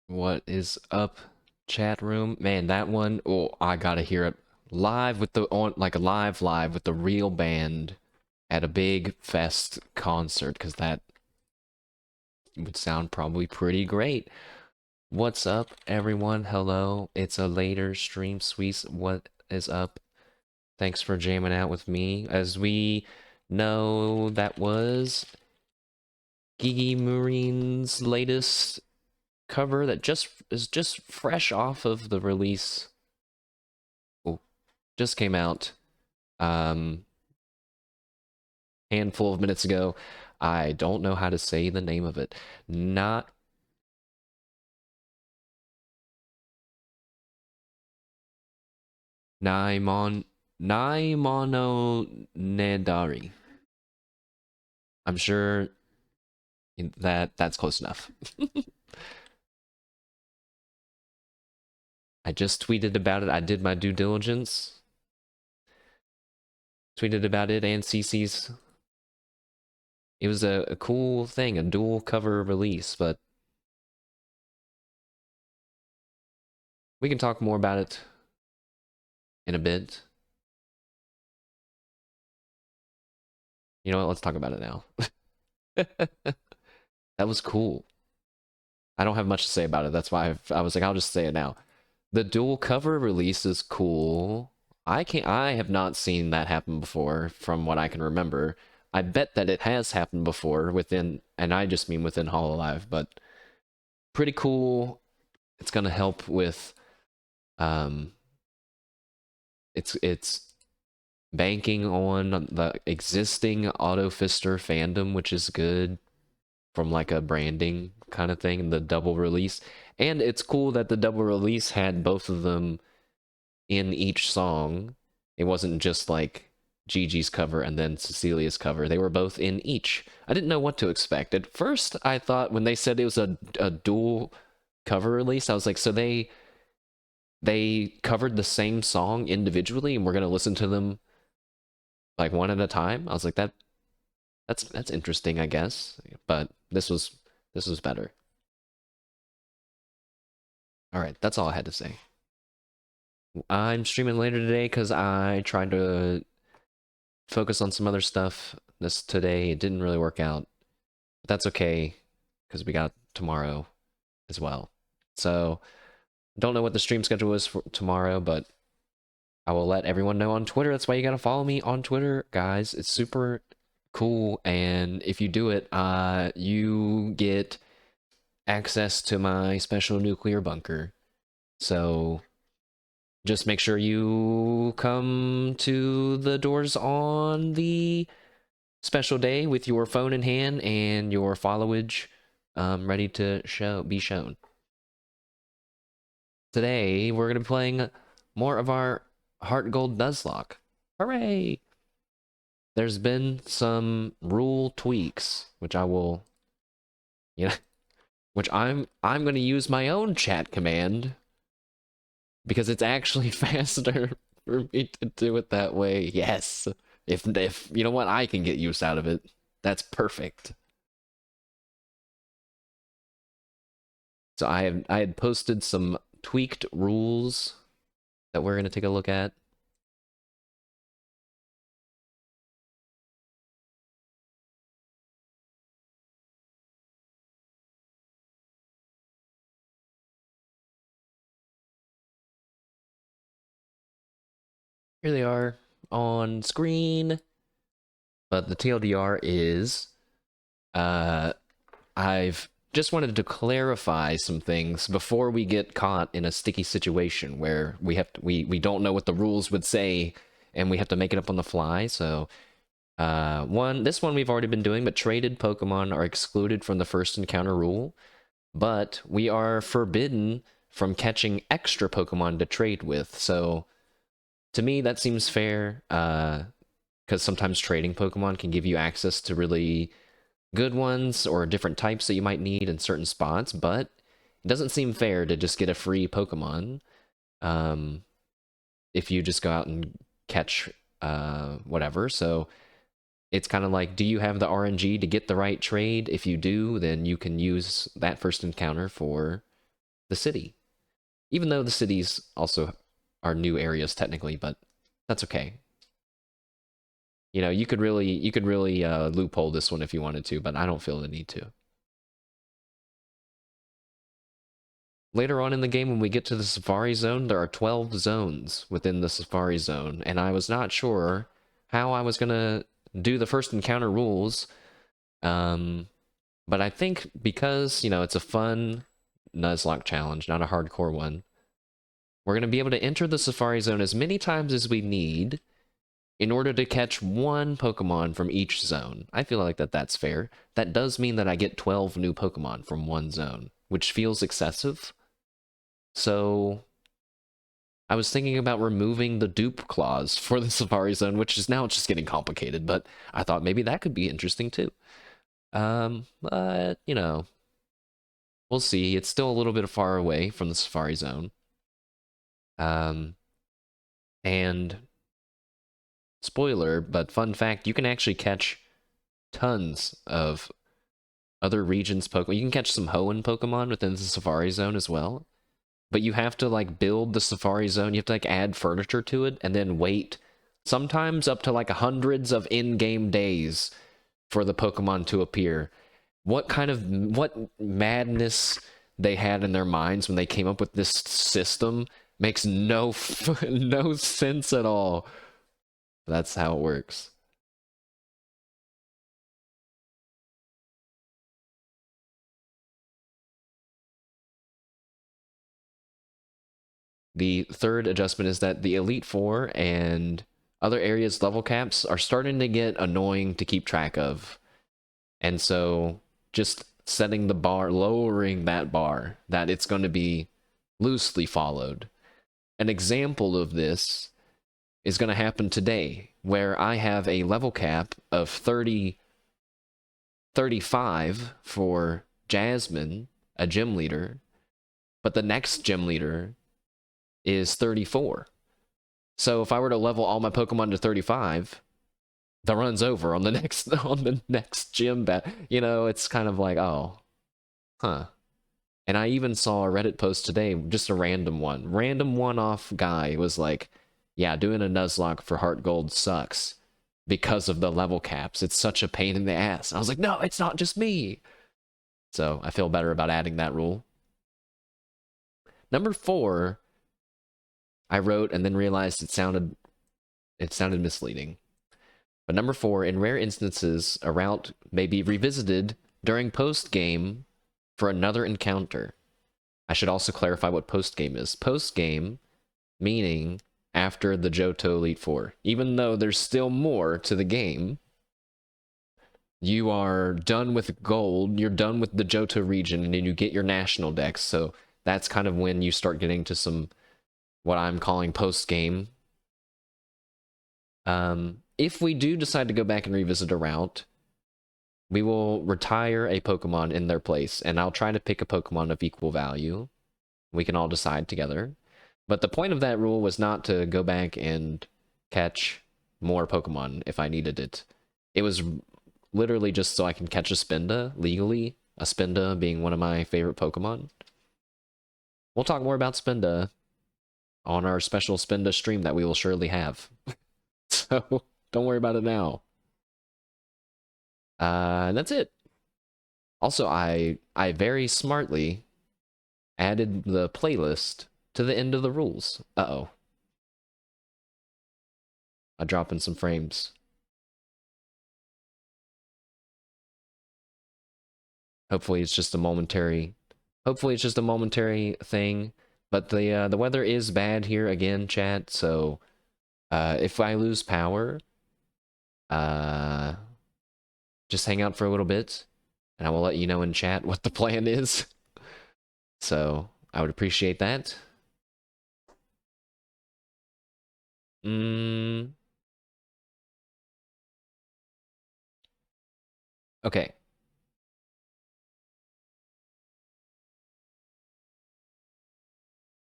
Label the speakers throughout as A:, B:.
A: What is up, chat room? Man, that one, oh, I gotta hear it live with the on like a live with the real band at a big fest concert, because that would sound probably pretty great. What's up, everyone? Hello. It's a later stream, Sweets. What is up? Thanks for jamming out with me. As we know, that was Gigi Marine's latest cover that just fresh off of the release. Oh, just came out um handful of minutes ago. I don't know how to say the name of it. Not Naimon Naimono Nedari. I'm sure that's close enough. I just tweeted about it. I did my due diligence. Tweeted about it and CC's. It was a cool thing, a dual cover release, but we can talk more about it in a bit. You know what? Let's talk about it now. That was cool. I don't have much to say about it. That's why I was like, I'll just say it now. The dual cover release is cool. I have not seen that happen before from what I can remember. I bet that it has happened before within, and I just mean within Hololive, but pretty cool. It's gonna help with um it's banking on the existing Auto Fister fandom, which is good from like a branding kind of thing, the double release. And it's cool that the double release had both of them in each song. It wasn't just like Gigi's cover and then Cecilia's cover. They were both in each. I didn't know what to expect. At first, I thought when they said it was a dual cover release, I was like, so they covered the same song individually and we're gonna listen to them like one at a time. I was like, that's interesting, I guess. But this was better. All right, that's all I had to say. I'm streaming later today because I tried to focus on some other stuff this today. It didn't really work out. But that's okay because we got tomorrow as well. So don't know what the stream schedule is for tomorrow, but I will let everyone know on Twitter. That's why you gotta follow me on Twitter, guys. It's super cool, and if you do it, you get access to my special nuclear bunker. So just make sure you come to the doors on the special day with your phone in hand and your followage ready to be shown. Today, we're going to be playing more of our Heartgold Nuzlocke. Hooray! There's been some rule tweaks, which I will, you know, which I'm going to use my own chat command because it's actually faster for me to do it that way. Yes. If you know what, I can get use out of it. That's perfect. So I had posted some tweaked rules that we're going to take a look at. Here they are on screen. But the TLDR is I've just wanted to clarify some things before we get caught in a sticky situation where we don't know what the rules would say and we have to make it up on the fly. So this one we've already been doing, but traded Pokemon are excluded from the first encounter rule, but we are forbidden from catching extra Pokemon to trade with. So to me, that seems fair, because sometimes trading Pokemon can give you access to really good ones or different types that you might need in certain spots, but it doesn't seem fair to just get a free Pokemon if you just go out and catch whatever. So it's kind of like, do you have the RNG to get the right trade? If you do, then you can use that first encounter for the city. Even though the cities also are new areas technically, but that's okay. You know, you could really loophole this one if you wanted to, but I don't feel the need to. Later on in the game, when we get to the Safari Zone, there are 12 zones within the Safari Zone, and I was not sure how I was gonna do the first encounter rules. But I think because, you know, it's a fun Nuzlocke challenge, not a hardcore one, we're gonna be able to enter the Safari Zone as many times as we need in order to catch one Pokemon from each zone. I feel like that's fair. That does mean that I get 12 new Pokemon from one zone, which feels excessive. So I was thinking about removing the dupe clause for the Safari Zone, which is now just getting complicated, but I thought maybe that could be interesting too. But, you know, we'll see. It's still a little bit far away from the Safari Zone. And spoiler, but fun fact, you can actually catch tons of other regions Pokemon. You can catch some Hoenn Pokemon within the Safari Zone as well. But you have to, like, build the Safari Zone. You have to, like, add furniture to it and then wait sometimes up to, like, hundreds of in-game days for the Pokemon to appear. What madness they had in their minds when they came up with this system makes no sense at all. That's how it works. The third adjustment is that the Elite Four and other areas' level caps are starting to get annoying to keep track of. And so just setting the bar, lowering that bar, that it's going to be loosely followed. An example of this is going to happen today, where I have a level cap of 35 for Jasmine, a gym leader, but the next gym leader is 34. So if I were to level all my Pokemon to 35, the run's over on the next gym bat. You know, it's kind of like, oh, huh. And I even saw a Reddit post today, just a random one-off guy was like, yeah, doing a Nuzlocke for Heartgold sucks because of the level caps. It's such a pain in the ass. I was like, no, it's not just me. So I feel better about adding that rule. Number 4, I wrote and then realized it sounded misleading. But number 4, in rare instances, a route may be revisited during post-game for another encounter. I should also clarify what post-game is. Post-game, meaning after the Johto Elite Four. Even though there's still more to the game, you are done with gold, you're done with the Johto region, and then you get your national dex. So that's kind of when you start getting to some, what I'm calling post-game. If we do decide to go back and revisit a route, we will retire a Pokemon in their place, and I'll try to pick a Pokemon of equal value. We can all decide together. But the point of that rule was not to go back and catch more Pokemon if I needed it. It was literally just so I can catch a Spinda legally, a Spinda being one of my favorite Pokemon. We'll talk more about Spinda on our special Spinda stream that we will surely have. So don't worry about it now. And that's it. Also, I very smartly added the playlist to the end of the rules. Uh-oh. I drop in some frames. Hopefully it's just a momentary thing. But the weather is bad here again, chat, so if I lose power, just hang out for a little bit, and I will let you know in chat what the plan is. So, I would appreciate that. Okay.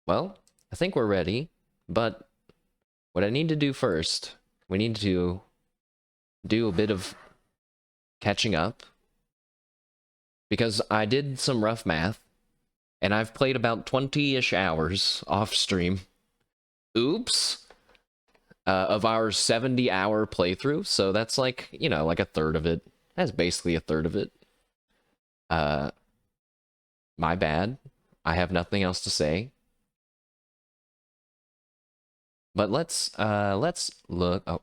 A: Well, I think we're ready, but what I need to do first, we need to do a bit of catching up, because I did some rough math, And I've played about 20-ish hours off stream. Oops. Of our 70-hour playthrough, so that's like, you know, like a third of it. That's basically a third of it. My bad. I have nothing else to say. But let's look. Oh,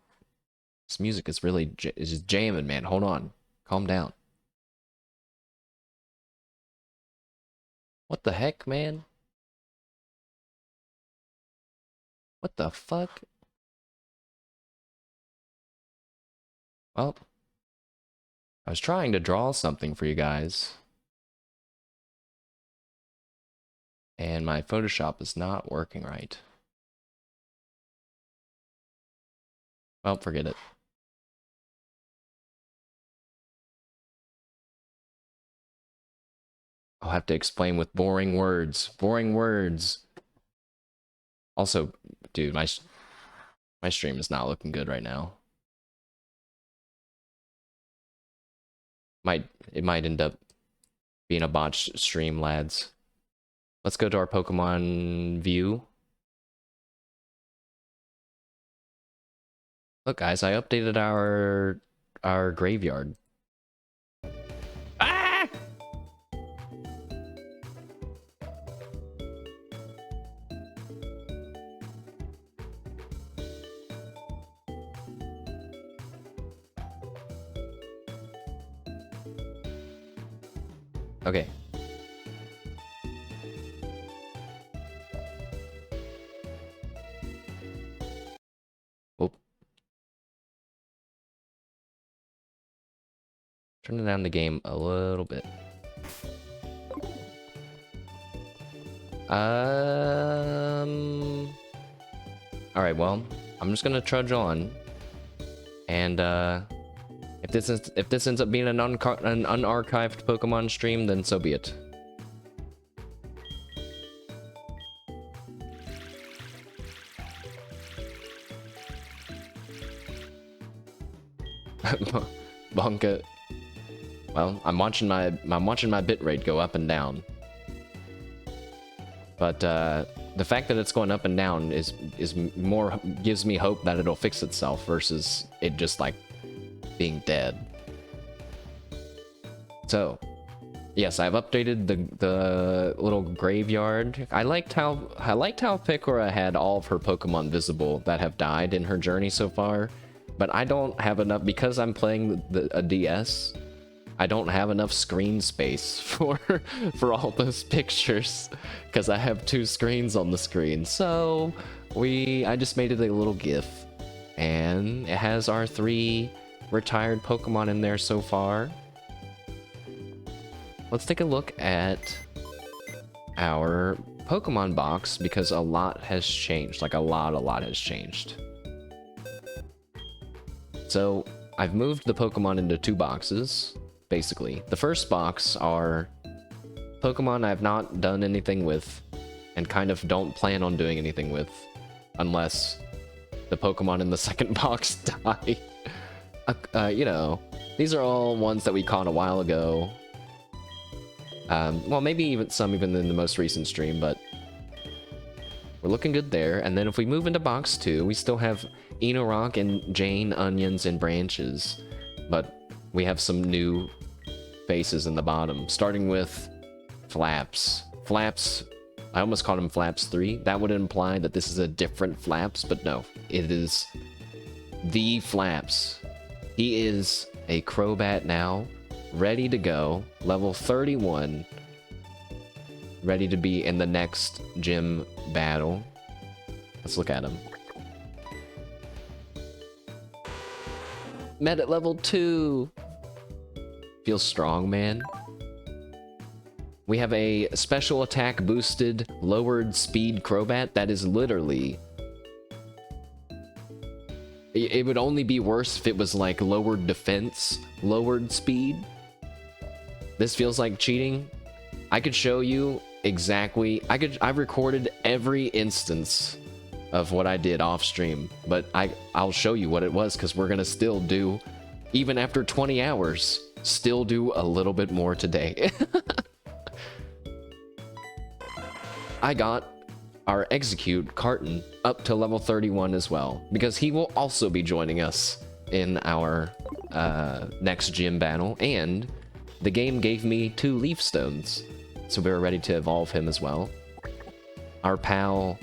A: this music is really is jamming, man. Hold on. Calm down. What the heck, man? What the fuck? Well, I was trying to draw something for you guys. And my Photoshop is not working right. Well, forget it. I'll have to explain with boring words. Boring words. Also, dude, my stream is not looking good right now. It might end up being a botched stream, lads. Let's go to our Pokemon view. Look, guys, I updated our graveyard. Ah! Okay. Oh. Turning down the game a little bit. Alright, well, I'm just gonna trudge on. And if this ends up being an unarchived Pokemon stream, then so be it. Bonka. Well, I'm watching my bitrate go up and down. But the fact that it's going up and down is more gives me hope that it'll fix itself versus it just like being dead. So, yes, I've updated the little graveyard. I liked how Picora had all of her Pokemon visible that have died in her journey so far, but I don't have enough because I'm playing a DS. I don't have enough screen space for all those pictures because I have 2 screens on the screen. So I just made it a little GIF, and it has our 3 retired Pokemon in there so far. Let's take a look at our Pokemon box because a lot has changed. Like a lot has changed. So I've moved the Pokemon into 2 boxes. Basically, the first box are Pokemon I've not done anything with and kind of don't plan on doing anything with unless the Pokemon in the second box die. You know, these are all ones that we caught a while ago. Well, maybe even some in the most recent stream, but we're looking good there. And then if we move into box 2, we still have Enorock and Jane, Onions, and Branches, but we have some new faces in the bottom, starting with Flaps. Flaps, I almost called him Flaps 3. That would imply that this is a different Flaps, but no, it is the Flaps. He is a Crobat now, ready to go, level 31, ready to be in the next gym battle. Let's look at him. Met at level 2. Feels strong, man. We have a special attack boosted lowered speed Crobat that is literally... It would only be worse if it was like lowered defense, lowered speed. This feels like cheating. I could show you exactly... I've recorded every instance of what I did off stream, but I'll show you what it was because we're gonna still do, even after 20 hours, still do a little bit more today. I got our Execute Carton up to level 31 as well, because he will also be joining us in our next gym battle, and the game gave me 2 Leaf Stones, so we were ready to evolve him as well. Our pal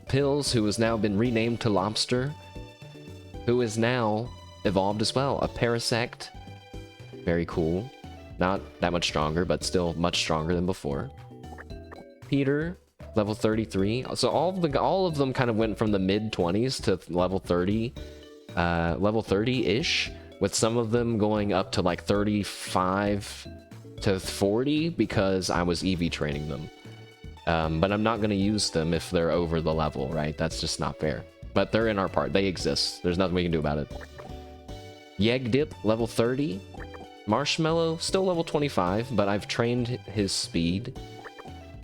A: Pills, who has now been renamed to Lobster, who is now evolved as well, a Parasect. Very cool. Not that much stronger, but still much stronger than before. Peter, level 33. So all of them kind of went from the mid-20s to level 30, level 30-ish, with some of them going up to like 35 to 40 because I was EV training them. But I'm not going to use them if they're over the level, right? That's just not fair. But they're in our part. They exist. There's nothing we can do about it. Yegdip, level 30. Marshmallow, still level 25, but I've trained his speed.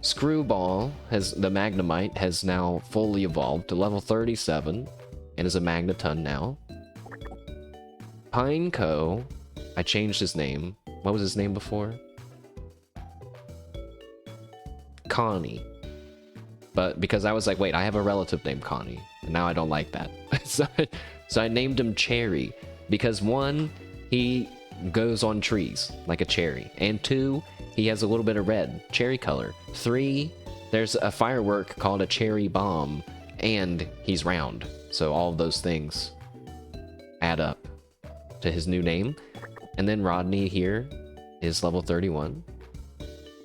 A: Screwball, the Magnemite, has now fully evolved to level 37 and is a Magneton now. Pineco, I changed his name. What was his name before? Connie. But because I was like, wait, I have a relative named Connie, and now I don't like that. so I named him Cherry, because 1, he goes on trees like a cherry, and 2, he has a little bit of red, cherry color. 3, there's a firework called a cherry bomb, and he's round. So all of those things add up to his new name. And then Rodney here is level 31.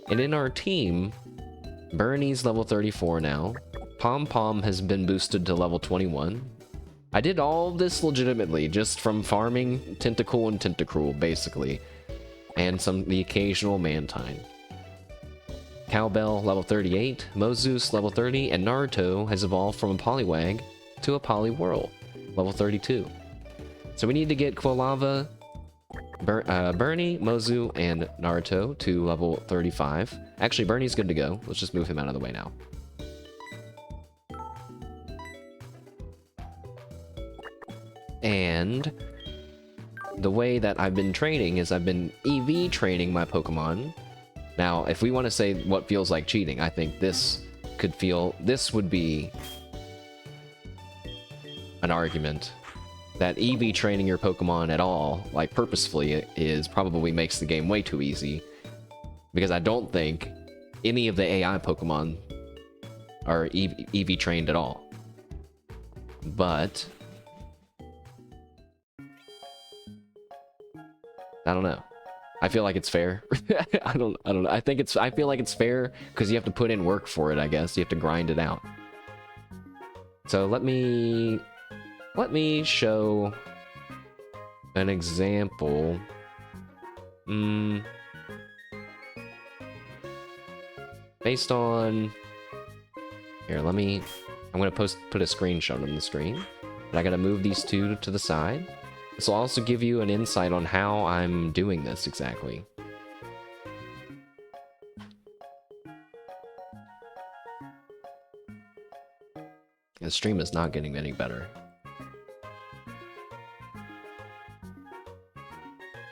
A: And in our team, Bernie's level 34 now. Pom Pom has been boosted to level 21. I did all this legitimately, just from farming Tentacool and Tentacruel, basically. And the occasional Mantine. Cowbell, level 38. Mozus, level 30. And Naruto has evolved from a Poliwag to a Poliwhirl, level 32. So we need to get Quilava, Bernie, Mozu, and Naruto to level 35. Actually, Bernie's good to go. Let's just move him out of the way now. And the way that I've been training is I've been EV training my Pokemon. Now, if we want to say what feels like cheating, I think this would be an argument that EV training your Pokemon at all, like purposefully, probably makes the game way too easy. Because I don't think any of the AI Pokemon are EV trained at all. But I don't know. I feel like it's fair. I don't know. I feel like it's fair because you have to put in work for it, I guess. You have to grind it out. So let me show an example. Based on here, I'm gonna put a screenshot on the screen. But I gotta move these 2 to the side. This will also give you an insight on how I'm doing this exactly. The stream is not getting any better.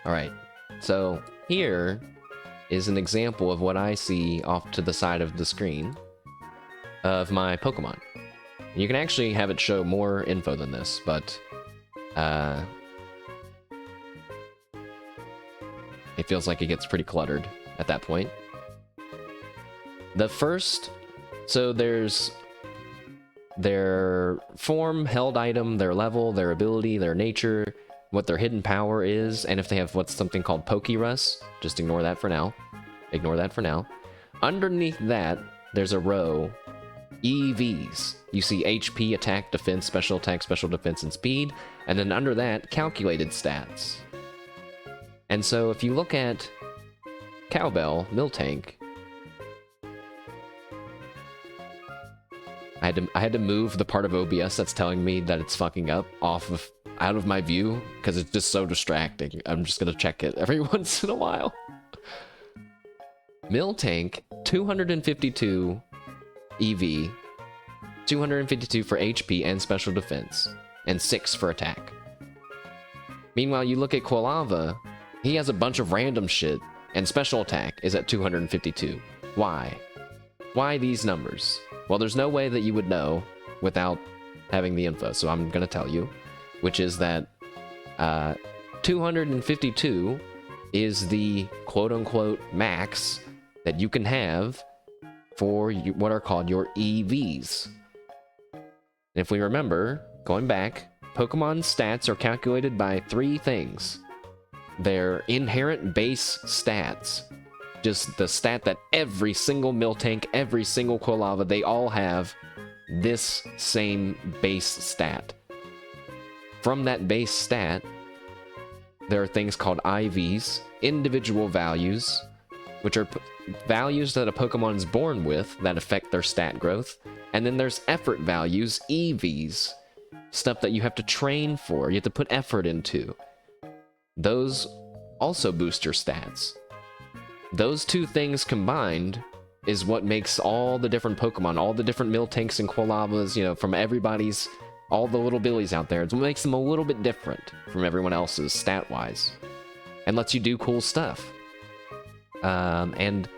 A: Alright, so here is an example of what I see off to the side of the screen of my Pokemon. You can actually have it show more info than this, but it feels like it gets pretty cluttered at that point. So there's their form, held item, their level, their ability, their nature, what their hidden power is, and if they have what's something called Pokerus. Just ignore that for now. Ignore that for now. Underneath that, there's a row, EVs. You see HP, attack, defense, special attack, special defense, and speed. And then under that, calculated stats. And so if you look at Cowbell, Miltank, I had to move the part of OBS that's telling me that it's fucking up out of my view because it's just so distracting. I'm just gonna check it every once in a while. Miltank, 252 EV, 252 for HP and special defense, and 6 for attack. Meanwhile, you look at Quilava, he has a bunch of random shit, and special attack is at 252. Why? Why these numbers? Well, there's no way that you would know without having the info, so I'm going to tell you, which is that 252 is the quote-unquote max that you can have for what are called your EVs. And if we remember, going back, Pokemon stats are calculated by 3 things. Their inherent base stats, just the stat that every single Miltank, every single Quilava, they all have this same base stat. From that base stat, there are things called IVs, individual values, which are values that a Pokemon is born with that affect their stat growth. And then there's effort values, EVs, stuff that you have to train for, you have to put effort into. Those also boost your stats. Those 2 things combined is what makes all the different Pokemon, all the different Miltanks and Quilavas, you know, from everybody's, all the little Billies out there. It's what makes them a little bit different from everyone else's stat-wise. And lets you do cool stuff. And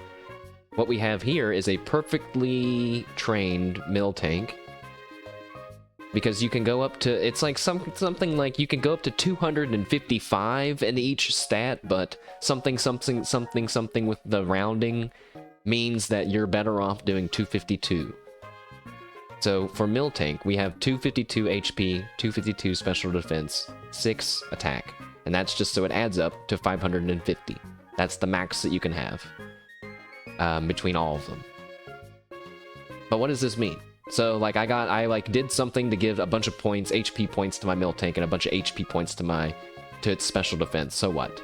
A: what we have here is a perfectly trained Miltank. Because you can go up to, it's like something like you can go up to 255 in each stat, but something with the rounding means that you're better off doing 252. So for Miltank, we have 252 HP, 252 special defense, 6 attack. And that's just so it adds up to 550. That's the max that you can have between all of them. But what does this mean? So, like, I did something to give a bunch of points, HP points to my Miltank, and a bunch of HP points to its special defense. So what?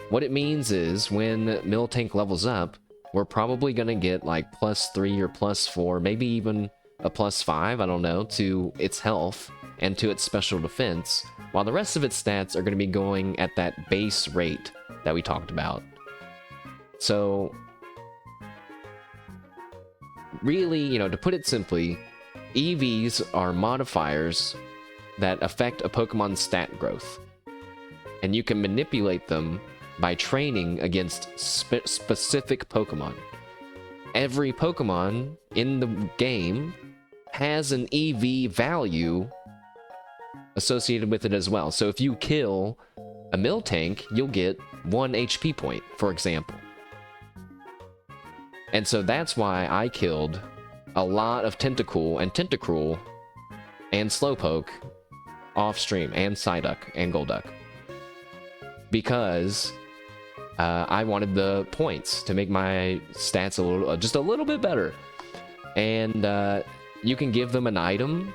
A: What it means is, when Miltank levels up, we're probably gonna get, like, +3 or +4, maybe even a +5, I don't know, to its health and to its special defense, while the rest of its stats are gonna be going at that base rate that we talked about. So really, you know, to put it simply, EVs are modifiers that affect a Pokemon's stat growth. And you can manipulate them by training against specific Pokemon. Every Pokemon in the game has an EV value associated with it as well. So if you kill a Miltank, you'll get 1 HP point, for example. And so that's why I killed a lot of Tentacool and Slowpoke off stream, and Psyduck and Golduck. Because I wanted the points to make my stats just a little bit better. And you can give them an item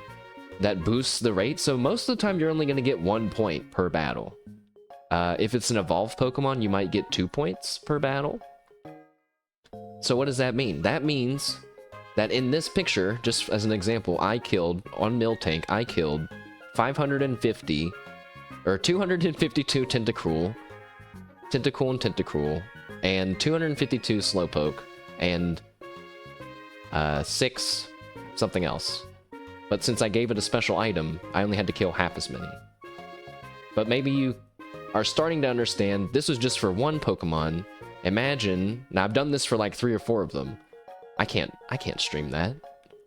A: that boosts the rate, so most of the time you're only going to get 1 point per battle. If it's an evolved Pokemon, you might get 2 points per battle. So what does that mean? That means that in this picture, just as an example, on Miltank, I killed 550, or 252 Tentacool, and 252 Slowpoke, and 6 something else. But since I gave it a special item, I only had to kill half as many. But maybe you are starting to understand this was just for one Pokemon. Imagine, now I've done this for like 3 or 4 of them. I can't stream that.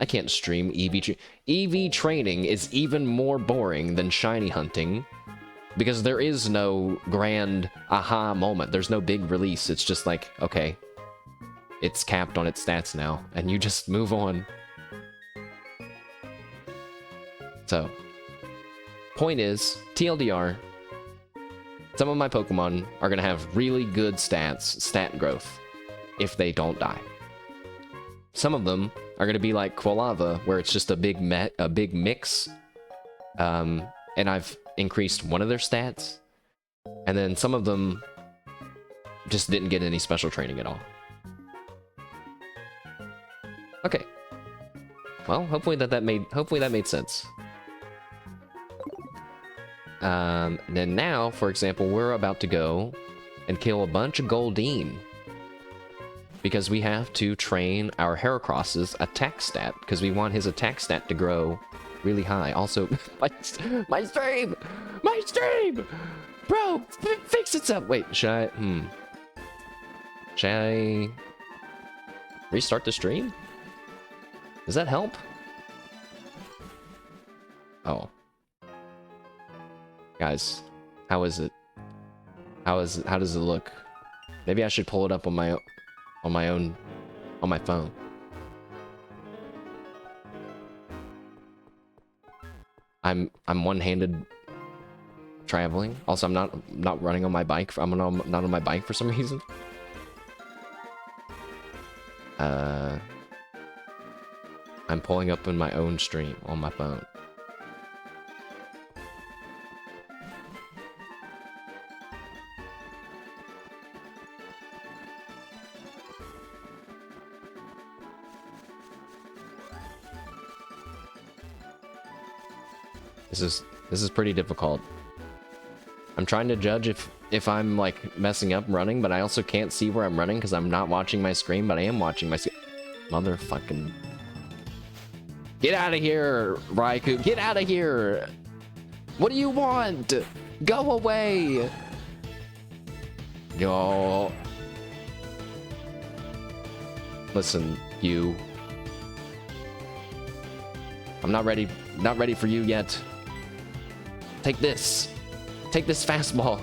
A: I can't stream EV training is even more boring than shiny hunting, because there is no grand aha moment. There's no big release. It's just like, okay, it's capped on its stats now, and you just move on. So, point is, TLDR, some of my Pokemon are going to have really good stats, stat growth, if they don't die. Some of them are going to be like Quilava, where it's just a big mix, and I've increased one of their stats, and then some of them just didn't get any special training at all. Okay. Well, hopefully that made sense. Then now, for example, we're about to go and kill a bunch of Goldeen, because we have to train our Heracross's attack stat, because we want his attack stat to grow really high. Also, my stream! Bro, fix itself! Wait, should I... Restart the stream? Does that help? Oh. Guys, how is it? How does it look? Maybe I should pull it up on my phone. I'm one-handed traveling. Also, I'm not running on my bike. I'm not on my bike for some reason. I'm pulling up in my own stream on my phone. This is pretty difficult. I'm trying to judge if I'm like messing up running, but I also can't see where I'm running because I'm not watching my screen, but I am watching my motherfucking. Get out of here, Raikou. Get out of here. What do you want? Go away. Yo. Listen, you. I'm not ready for you yet. Take this. Take this fastball.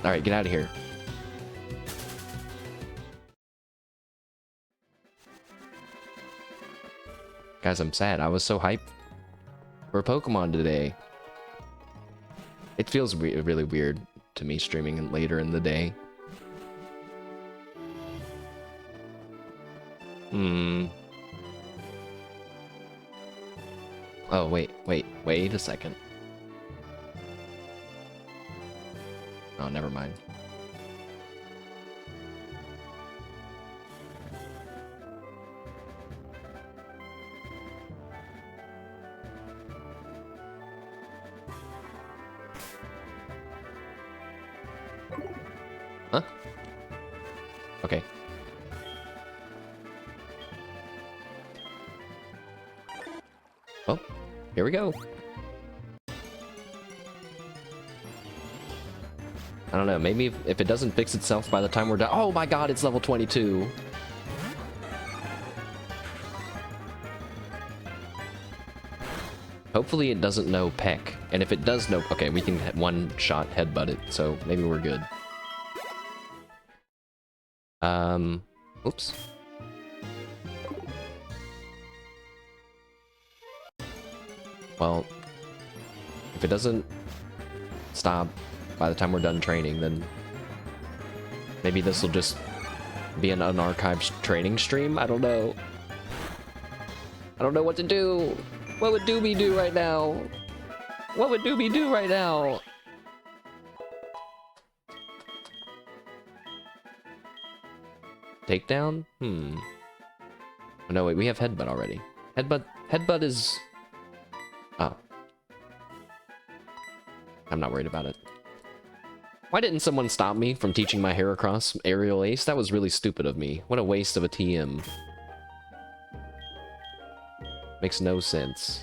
A: Alright, get out of here. Guys, I'm sad. I was so hyped for Pokemon today. It feels really weird to me streaming later in the day. Oh, wait a second. Oh, never mind. Huh? Okay. Well, here we go. I don't know, maybe if it doesn't fix itself by the time we're done. Oh my god, it's level 22. Hopefully it doesn't know Peck. And if it does know... Okay, we can one-shot headbutt it, so maybe we're good. Oops. Well, if it doesn't stop by the time we're done training, then maybe this will just be an unarchived training stream? I don't know. I don't know what to do. What would Doobie do right now? What would Doobie do right now? Takedown? Oh, no, wait, we have Headbutt already. Headbutt is... Oh. I'm not worried about it. Why didn't someone stop me from teaching my Heracross aerial ace? That was really stupid of me. What a waste of a TM. Makes no sense.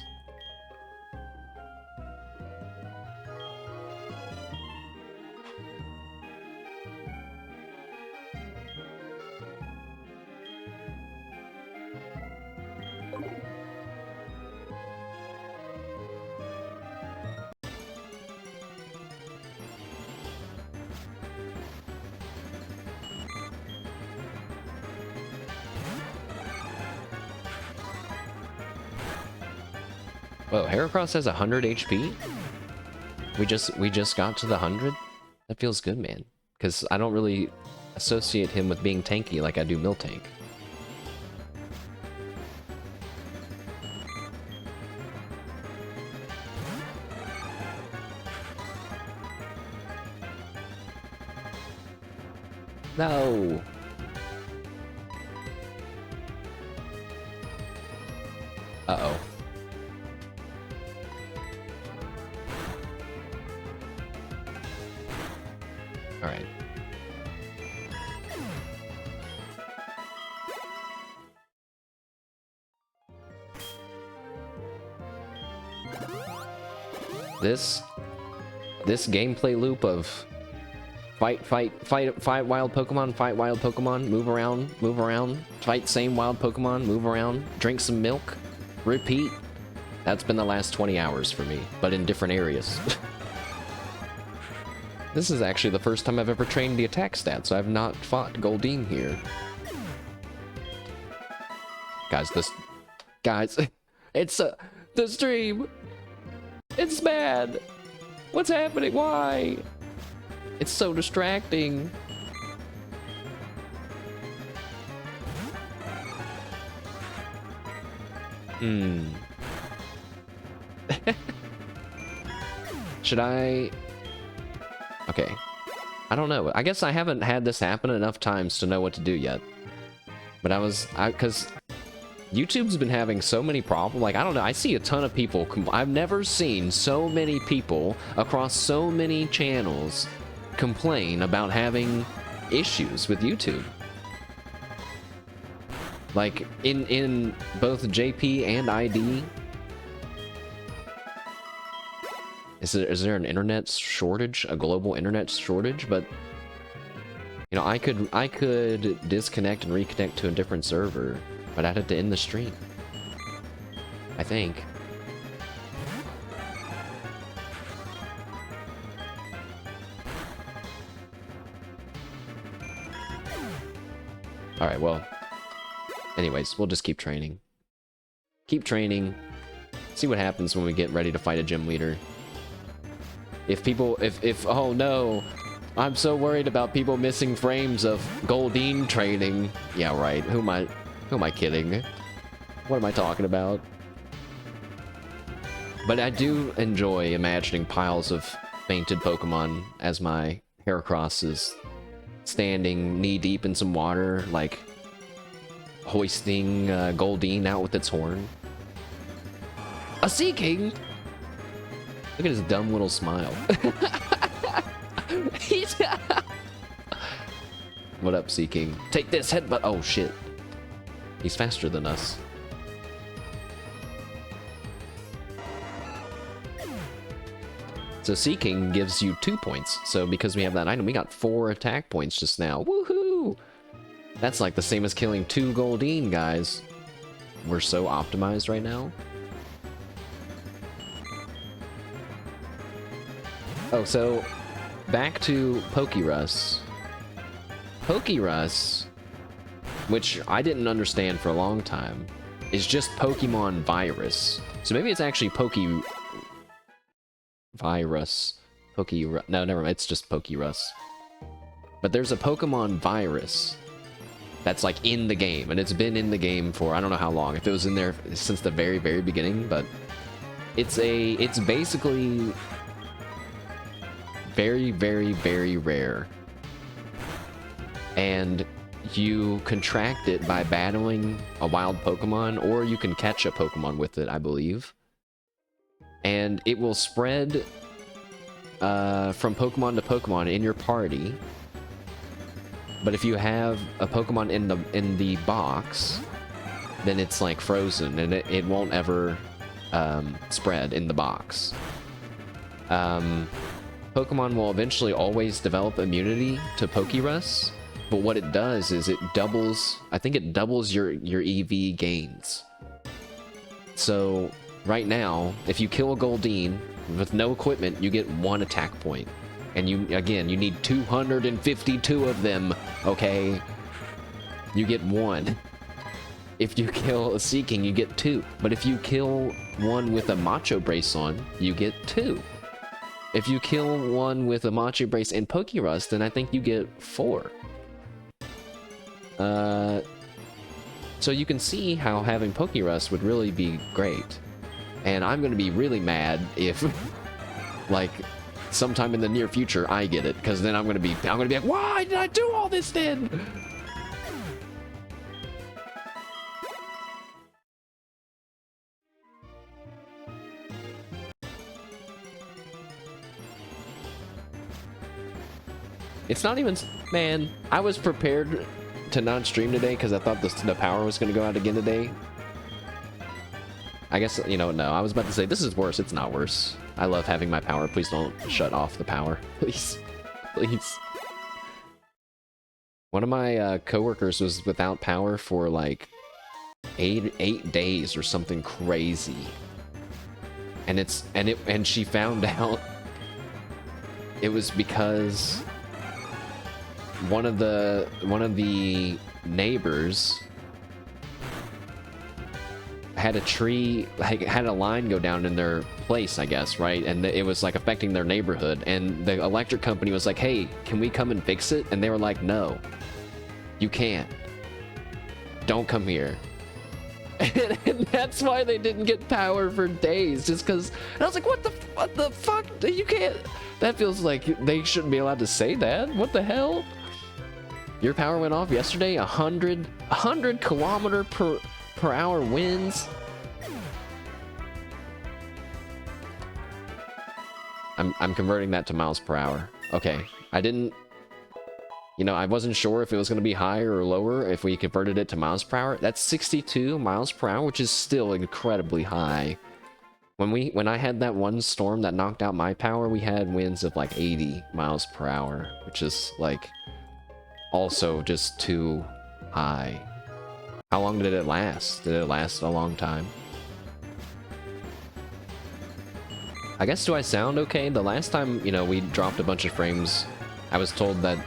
A: Whoa, Heracross has 100 HP? We just got to the 100? That feels good, man. Because I don't really associate him with being tanky like I do Miltank. No! Uh-oh. Alright. this gameplay loop of fight wild Pokemon, move around, fight same wild Pokemon, move around, drink some milk, repeat. That's been the last 20 hours for me, but in different areas. This is actually the first time I've ever trained the attack stats, so I've not fought Goldeen here. Guys, it's the stream. It's bad. What's happening? Why? It's so distracting. Should I? Okay. I don't know. I guess I haven't had this happen enough times to know what to do yet. But because YouTube's been having so many problems. Like, I don't know. I see a ton of people. I've never seen so many people across so many channels complain about having issues with YouTube. Like, in both JP and ID. Is there an internet shortage, a global internet shortage? But you know, I could disconnect and reconnect to a different server, but I'd have to end the stream, I think. All right, well, anyways, we'll just keep training. Keep training. See what happens when we get ready to fight a gym leader. If oh no, I'm so worried about people missing frames of Goldeen training. Yeah, right. Who am I kidding? What am I talking about? But I do enjoy imagining piles of fainted Pokemon as my Heracross is standing knee-deep in some water, like hoisting Goldeen out with its horn. A Sea King? Look at his dumb little smile. What up, Sea King? Take this headbutt. Oh shit. He's faster than us. So Sea King gives you 2 points. So because we have that item, we got 4 attack points just now. Woohoo! That's like the same as killing 2 Goldeen, guys. We're so optimized right now. Oh, so back to Pokerus. Pokerus, which I didn't understand for a long time, is just Pokemon virus. So maybe it's actually virus. No, never mind. It's just Pokerus. But there's a Pokemon virus that's like in the game, and it's been in the game for I don't know how long. If it was in there since the very, very beginning, but it's basically very, very, very rare. And you contract it by battling a wild Pokemon, or you can catch a Pokemon with it, I believe. And it will spread from Pokemon to Pokemon in your party. But if you have a Pokemon in the box, then it's like frozen, and it won't ever spread in the box. Pokemon will eventually always develop immunity to Pokerus, but what it does is it doubles, I think it doubles your EV gains. So right now, if you kill a Goldeen with no equipment, you get 1 attack point. And you need 252 of them, okay? You get 1. If you kill a Sea King, you get 2. But if you kill one with a Macho Brace on, you get 2. If you kill one with a Macho Brace and Pokerus, then I think you get 4. So you can see how having Pokerus would really be great. And I'm gonna be really mad if, like, sometime in the near future I get it, because then I'm gonna be like, why did I do all this then? It's not even, man, I was prepared to not stream today because I thought the power was going to go out again today. I guess, you know, no, I was about to say, this is worse. It's not worse. I love having my power. Please don't shut off the power. Please. Please. One of my coworkers was without power for like 8 days or something crazy. And she found out it was because one of the neighbors had a tree, like, had a line go down in their place, I guess, right? And it was like affecting their neighborhood, and the electric company was like, hey, can we come and fix it? And they were like, no, you can't, don't come here. And that's why they didn't get power for days, just because. And I was like, what the fuck? You can't. That feels like they shouldn't be allowed to say that. What the hell? Your power went off yesterday. 100 kilometer per hour winds. I'm converting that to miles per hour. Okay, I didn't. You know, I wasn't sure if it was going to be higher or lower if we converted it to miles per hour. That's 62 miles per hour, which is still incredibly high. When I had that one storm that knocked out my power, we had winds of like 80 miles per hour, which is like also just too high. How long did it last? Did it last a long time? I guess, do I sound okay? The last time, you know, we dropped a bunch of frames, I was told that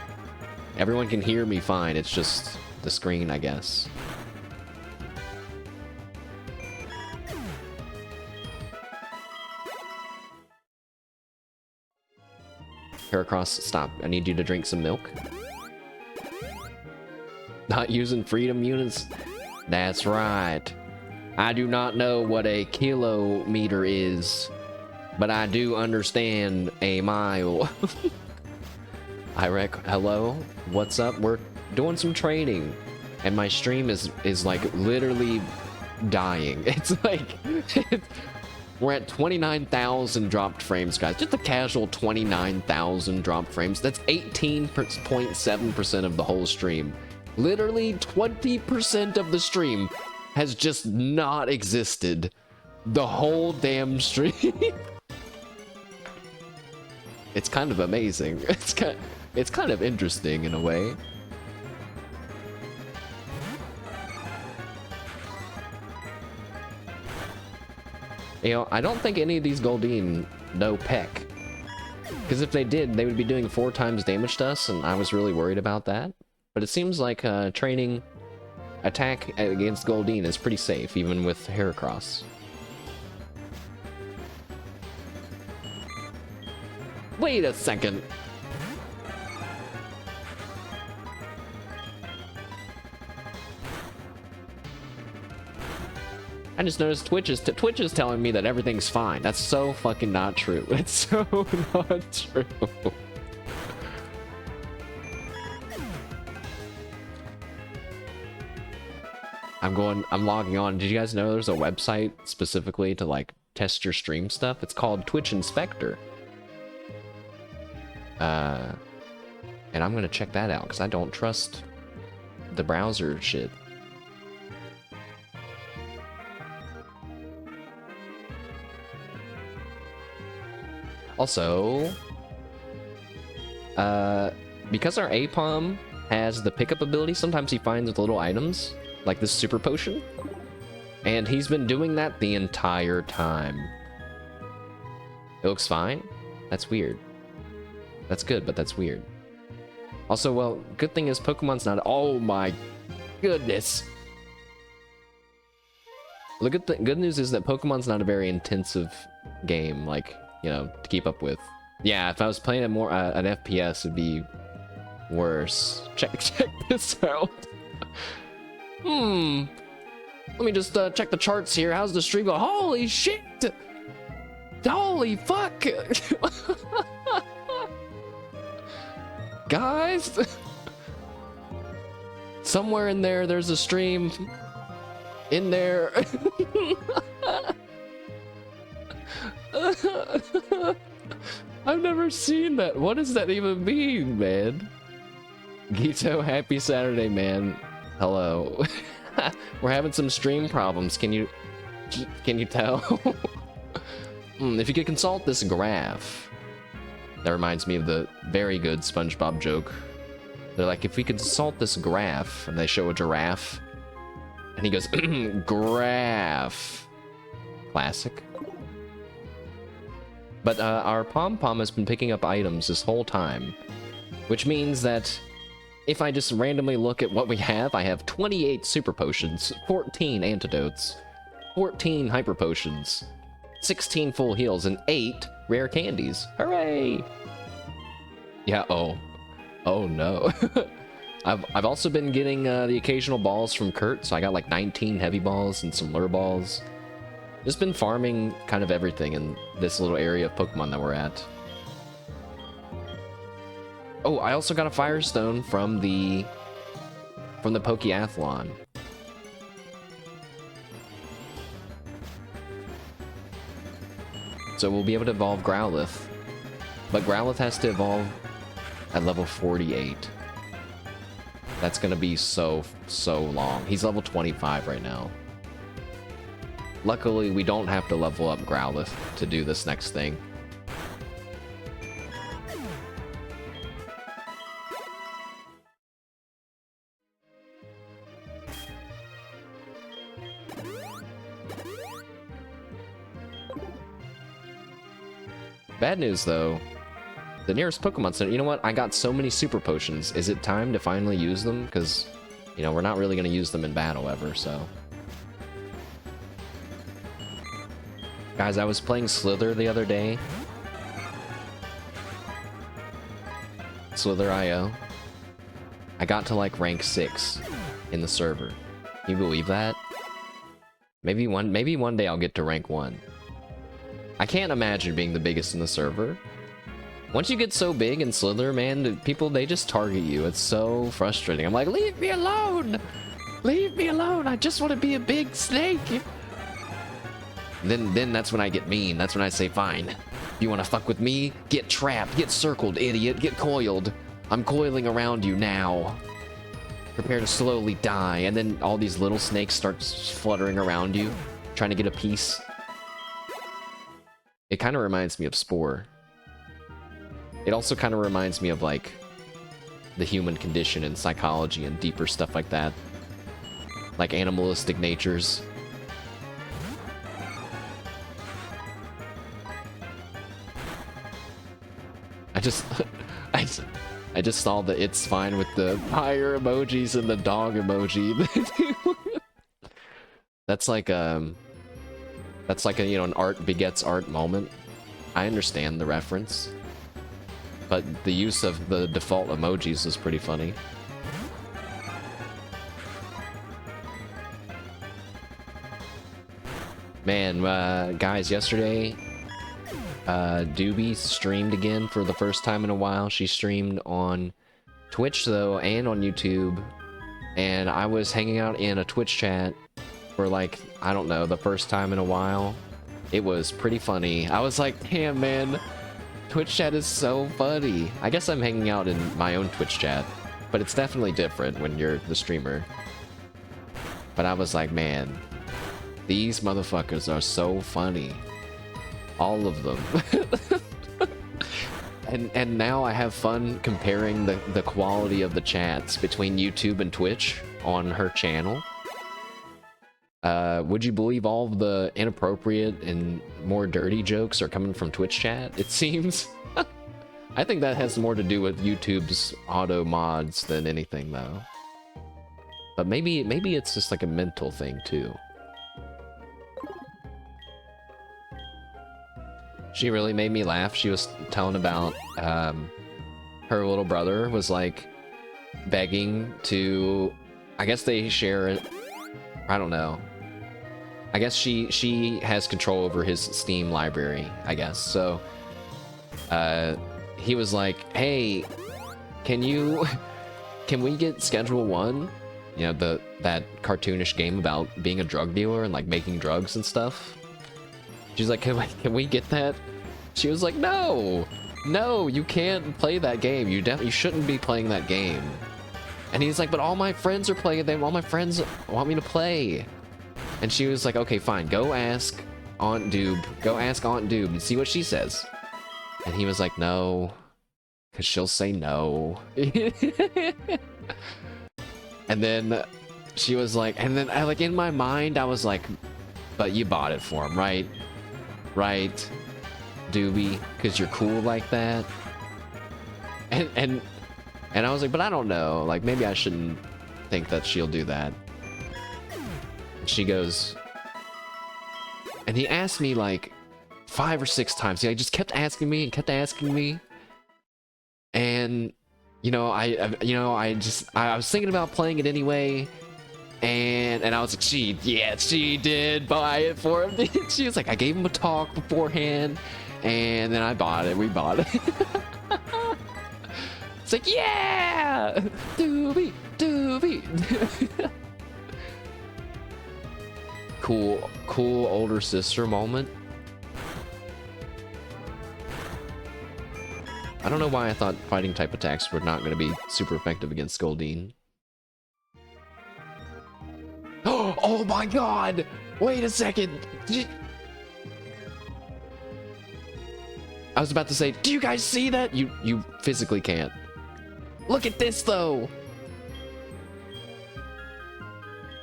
A: everyone can hear me fine, it's just the screen, I guess. Heracross, stop. I need you to drink some milk. Not using freedom units? That's right. I do not know what a kilometer is, but I do understand a mile. Hello? What's up? We're doing some training, and my stream is like literally dying. It's like we're at 29,000 dropped frames, guys. Just a casual 29,000 dropped frames. That's 18.7% of the whole stream. Literally 20% of the stream has just not existed the whole damn stream. It's kind of amazing. It's kind of interesting in a way. You know, I don't think any of these Goldeen know Peck. Because if they did, they would be doing 4 times damage to us, and I was really worried about that. But it seems like training attack against Goldeen is pretty safe, even with Heracross. Wait a second. I just noticed Twitch is telling me that everything's fine. That's so fucking not true. It's so not true. I'm logging on. Did you guys know there's a website specifically to like test your stream stuff? It's called Twitch Inspector. And I'm gonna check that out because I don't trust the browser shit. Also, because our Apom has the pickup ability, sometimes he finds little items, like this super potion, and he's been doing that the entire time. It looks fine? That's weird. That's good, but that's weird. Also, well, good thing is Pokemon's not— oh my goodness! Look at the good news is that Pokemon's not a very intensive game, like, you know, to keep up with. Yeah, if I was playing an FPS, it'd be worse. Check this out. Let me just check the charts here. How's the stream going? Holy shit! Holy fuck! Guys! Somewhere in there, there's a stream. In there. I've never seen that. What does that even mean, man? Gito, happy Saturday, man. Hello. We're having some stream problems. Can you Can you tell? If you could consult this graph. That reminds me of the very good SpongeBob joke. They're like, if we could consult this graph, and they show a giraffe, and he goes, graph. Classic. But our pom-pom has been picking up items this whole time, which means that if I just randomly look at what we have, I have 28 super potions, 14 antidotes, 14 hyper potions, 16 full heals, and 8 rare candies. Hooray! Yeah, oh no. I've also been getting the occasional balls from Kurt, so I got like 19 heavy balls and some lure balls. Just been farming kind of everything in this little area of Pokemon that we're at. Oh, I also got a Firestone from the Pokeathlon. So we'll be able to evolve Growlithe. But Growlithe has to evolve at level 48. That's gonna be so long. He's level 25 right now. Luckily, we don't have to level up Growlithe to do this next thing. Bad news, though. The nearest Pokemon Center... You know what? I got so many Super Potions. Is it time to finally use them? Because, you know, we're not really going to use them in battle ever, so... Guys, I was playing Slither the other day. Slither.io. I got to, like, rank 6 in the server. Can you believe that? Maybe one day I'll get to rank 1. I can't imagine being the biggest in the server. Once you get so big in Slither, man, people, they just target you. It's so frustrating. I'm like, leave me alone! Leave me alone! I just want to be a big snake! Then that's when I get mean. That's when I say, fine. You want to fuck with me? Get trapped. Get circled, idiot. Get coiled. I'm coiling around you now. Prepare to slowly die. And then all these little snakes start fluttering around you, trying to get a piece. It kind of reminds me of Spore. It also kind of reminds me of, like, the human condition and psychology and deeper stuff like that. Like animalistic natures. I just saw the it's fine with the fire emojis and the dog emoji. That's like a, you know, an art begets art moment. I understand the reference, but the use of the default emojis is pretty funny. Man, guys, yesterday Doobie streamed again for the first time in a while. She streamed on Twitch, though, and on YouTube. And I was hanging out in a Twitch chat for, like, I don't know, the first time in a while. It was pretty funny. I was like, damn, man, Twitch chat is so funny. I guess I'm hanging out in my own Twitch chat, but it's definitely different when you're the streamer. But I was like, man, these motherfuckers are so funny. All of them. and now I have fun comparing the quality of the chats between YouTube and Twitch on her channel. Would you believe all of the inappropriate and more dirty jokes are coming from Twitch chat, it seems? I think that has more to do with YouTube's auto mods than anything, though. But maybe it's just like a mental thing, too. She really made me laugh. She was telling about her little brother was like begging to, I guess they share it. I don't know. I guess she has control over his Steam library, I guess. So he was like, hey, can we get Schedule 1? You know, that cartoonish game about being a drug dealer and like making drugs and stuff. She's like, can we get that? She was like, no, you can't play that game. You shouldn't be playing that game. And he's like, but all my friends are playing it. All my friends want me to play. And she was like, okay, fine, go ask Aunt Doob. Go ask Aunt Doob and see what she says. And he was like, no, because she'll say no. And then she was like, and then I, like, in my mind, I was like, but you bought it for him, right? Right, Doobie, because you're cool like that. And I was like, but I don't know. Like, maybe I shouldn't think that she'll do that. And she goes, and he asked me like 5 or 6 times. He just kept asking me and kept asking me. And you know, I was thinking about playing it anyway. And I was like, she did buy it for him. She was like, I gave him a talk beforehand, and then I bought it. We bought it. It's like, yeah, Doobie. Cool older sister moment. I don't know why I thought fighting type attacks were not going to be super effective against Goldeen. Oh my god! Wait a second! I was about to say, do you guys see that? You physically can't. Look at this though!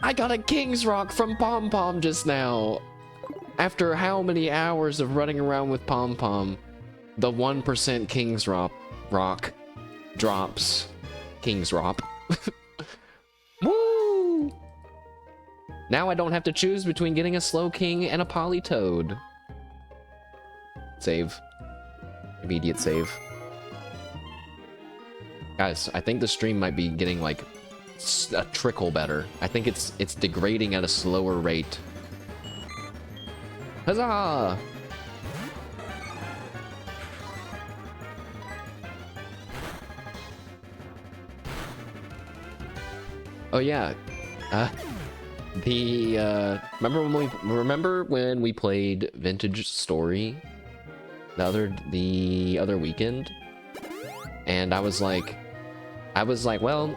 A: I got a King's Rock from Pom Pom just now! After how many hours of running around with Pom Pom, the 1% King's Rock drops King's Rock. Woo! Now I don't have to choose between getting a Slow King and a Polytoad. Save. Immediate save. Guys, I think the stream might be getting like a trickle better. I think it's degrading at a slower rate. Huzzah! Oh yeah. Remember when we played Vintage Story the other weekend? And I was like, well,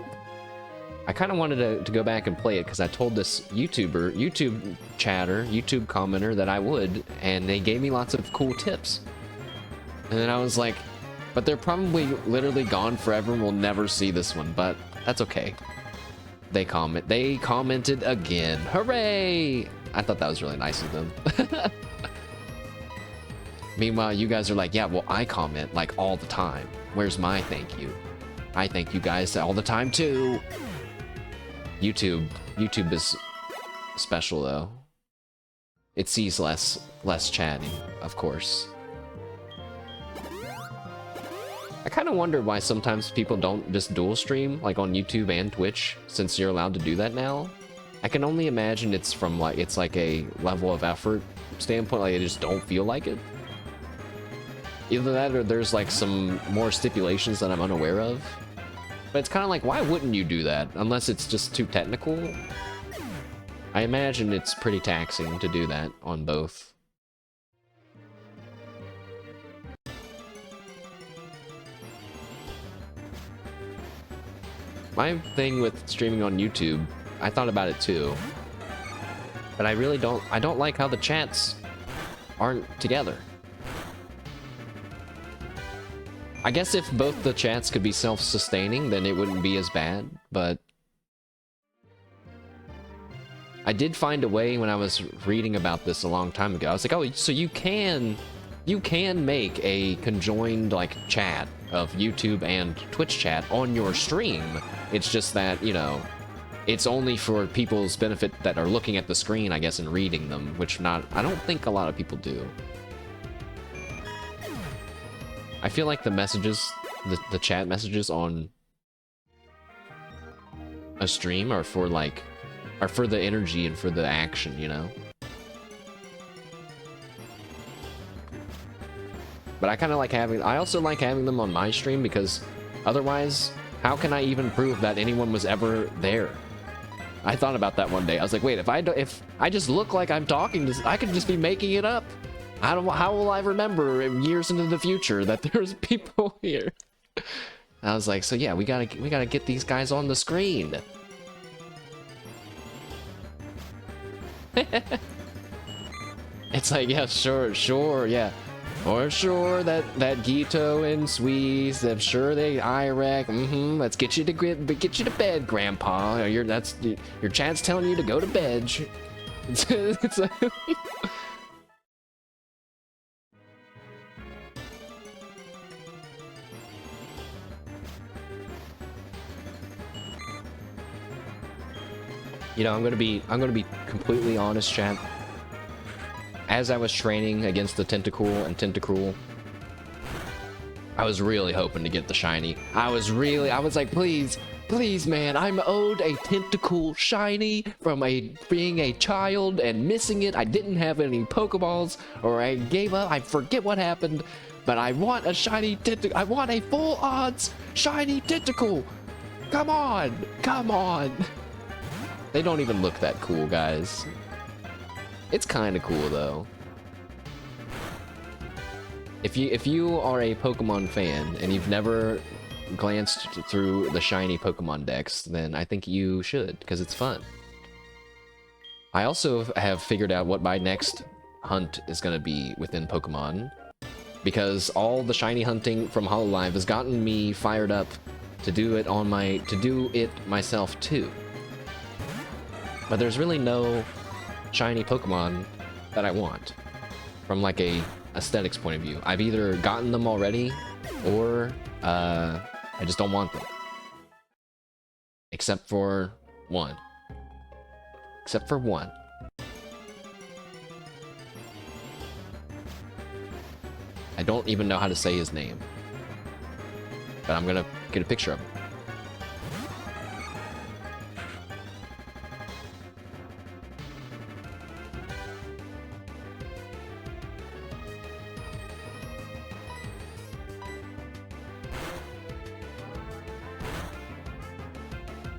A: I kind of wanted to go back and play it because I told this YouTube commenter that I would, and they gave me lots of cool tips. And then I was like, but they're probably literally gone forever and we'll never see this one, but that's okay. They commented again. Hooray! I thought that was really nice of them. Meanwhile, you guys are like, yeah, well, I comment like all the time. Where's my thank you? I thank you guys all the time too. YouTube is special though. It sees less chatting, of course. I kind of wonder why sometimes people don't just dual stream, like on YouTube and Twitch, since you're allowed to do that now. I can only imagine it's from like, it's like a level of effort standpoint, like I just don't feel like it. Either that or there's like some more stipulations that I'm unaware of. But it's kind of like, why wouldn't you do that? Unless it's just too technical. I imagine it's pretty taxing to do that on both. My thing with streaming on YouTube, I thought about it too, but I don't like how the chats aren't together. I guess if both the chats could be self-sustaining, then it wouldn't be as bad, but I did find a way when I was reading about this a long time ago. I was like, oh, so you can make a conjoined like chat of YouTube and Twitch chat on your stream. It's just that, you know, it's only for people's benefit that are looking at the screen, I guess, and reading them, which I don't think a lot of people do. I feel like the messages, the chat messages on a stream are for the energy and for the action, you know? But I kind of like I also like having them on my stream because otherwise, how can I even prove that anyone was ever there? I thought about that one day. I was like, wait, if I just look like I'm talking, I could just be making it up. How will I remember years into the future that there's people here? I was like, so yeah, we gotta get these guys on the screen. It's like, yeah, sure, yeah. Or sure, that Gito and Sweeze, I'm sure they Iraq. Let's get you to bed, Grandpa. That's your chat's telling you to go to bed. It's like, you know, I'm gonna be completely honest, chat. As I was training against the Tentacool and Tentacruel, I was really hoping to get the shiny. I was like, please, man, I'm owed a Tentacool shiny from being a child and missing it. I didn't have any Pokeballs, or I gave up. I forget what happened, but I want a shiny Tentacool. I want a full odds shiny Tentacool. Come on. They don't even look that cool, guys. It's kind of cool though. If you are a Pokemon fan and you've never glanced through the shiny Pokemon decks, then I think you should, because it's fun. I also have figured out what my next hunt is going to be within Pokemon, because all the shiny hunting from Hololive has gotten me fired up to do it myself too. But there's really no shiny Pokemon that I want from like a aesthetics point of view. I've either gotten them already or I just don't want them. Except for one. I don't even know how to say his name, but I'm gonna get a picture of him.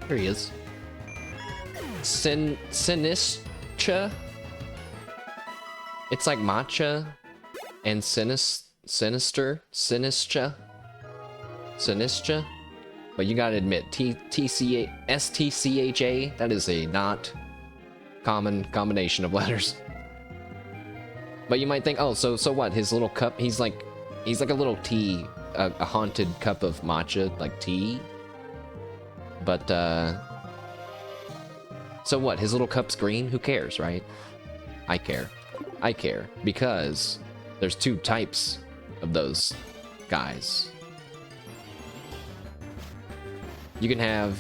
A: Here he is. Sinistra? It's like matcha and sinistra? But you gotta admit, STCHA, that is a not common combination of letters. But you might think, oh, so what? His little cup, he's like a little tea, a haunted cup of matcha, like tea. But, so what? His little cup's green? Who cares, right? I care. Because there's two types of those guys. You can have...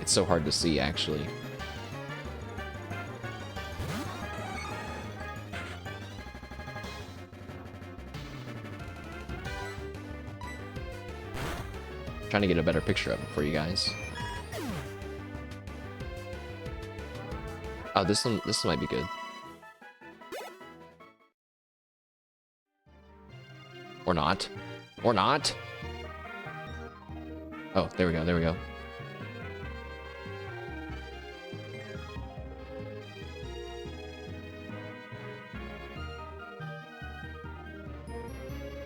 A: It's so hard to see, actually. Trying to get a better picture of it for you guys. Oh, this one might be good. Or not. Oh, there we go.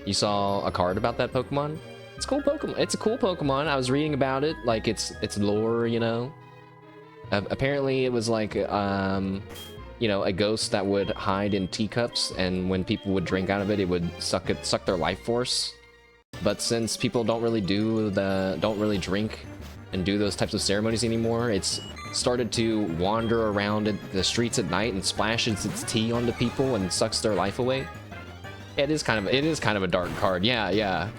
A: You saw a card about that Pokemon? It's a cool Pokemon. It's a cool Pokemon. I was reading about it, like its lore, you know. Apparently, it was like, you know, a ghost that would hide in teacups, and when people would drink out of it, it would suck their life force. But since people don't really drink and do those types of ceremonies anymore, it's started to wander around the streets at night and splashes its tea onto people and sucks their life away. It is kind of a dark card. Yeah. yeah.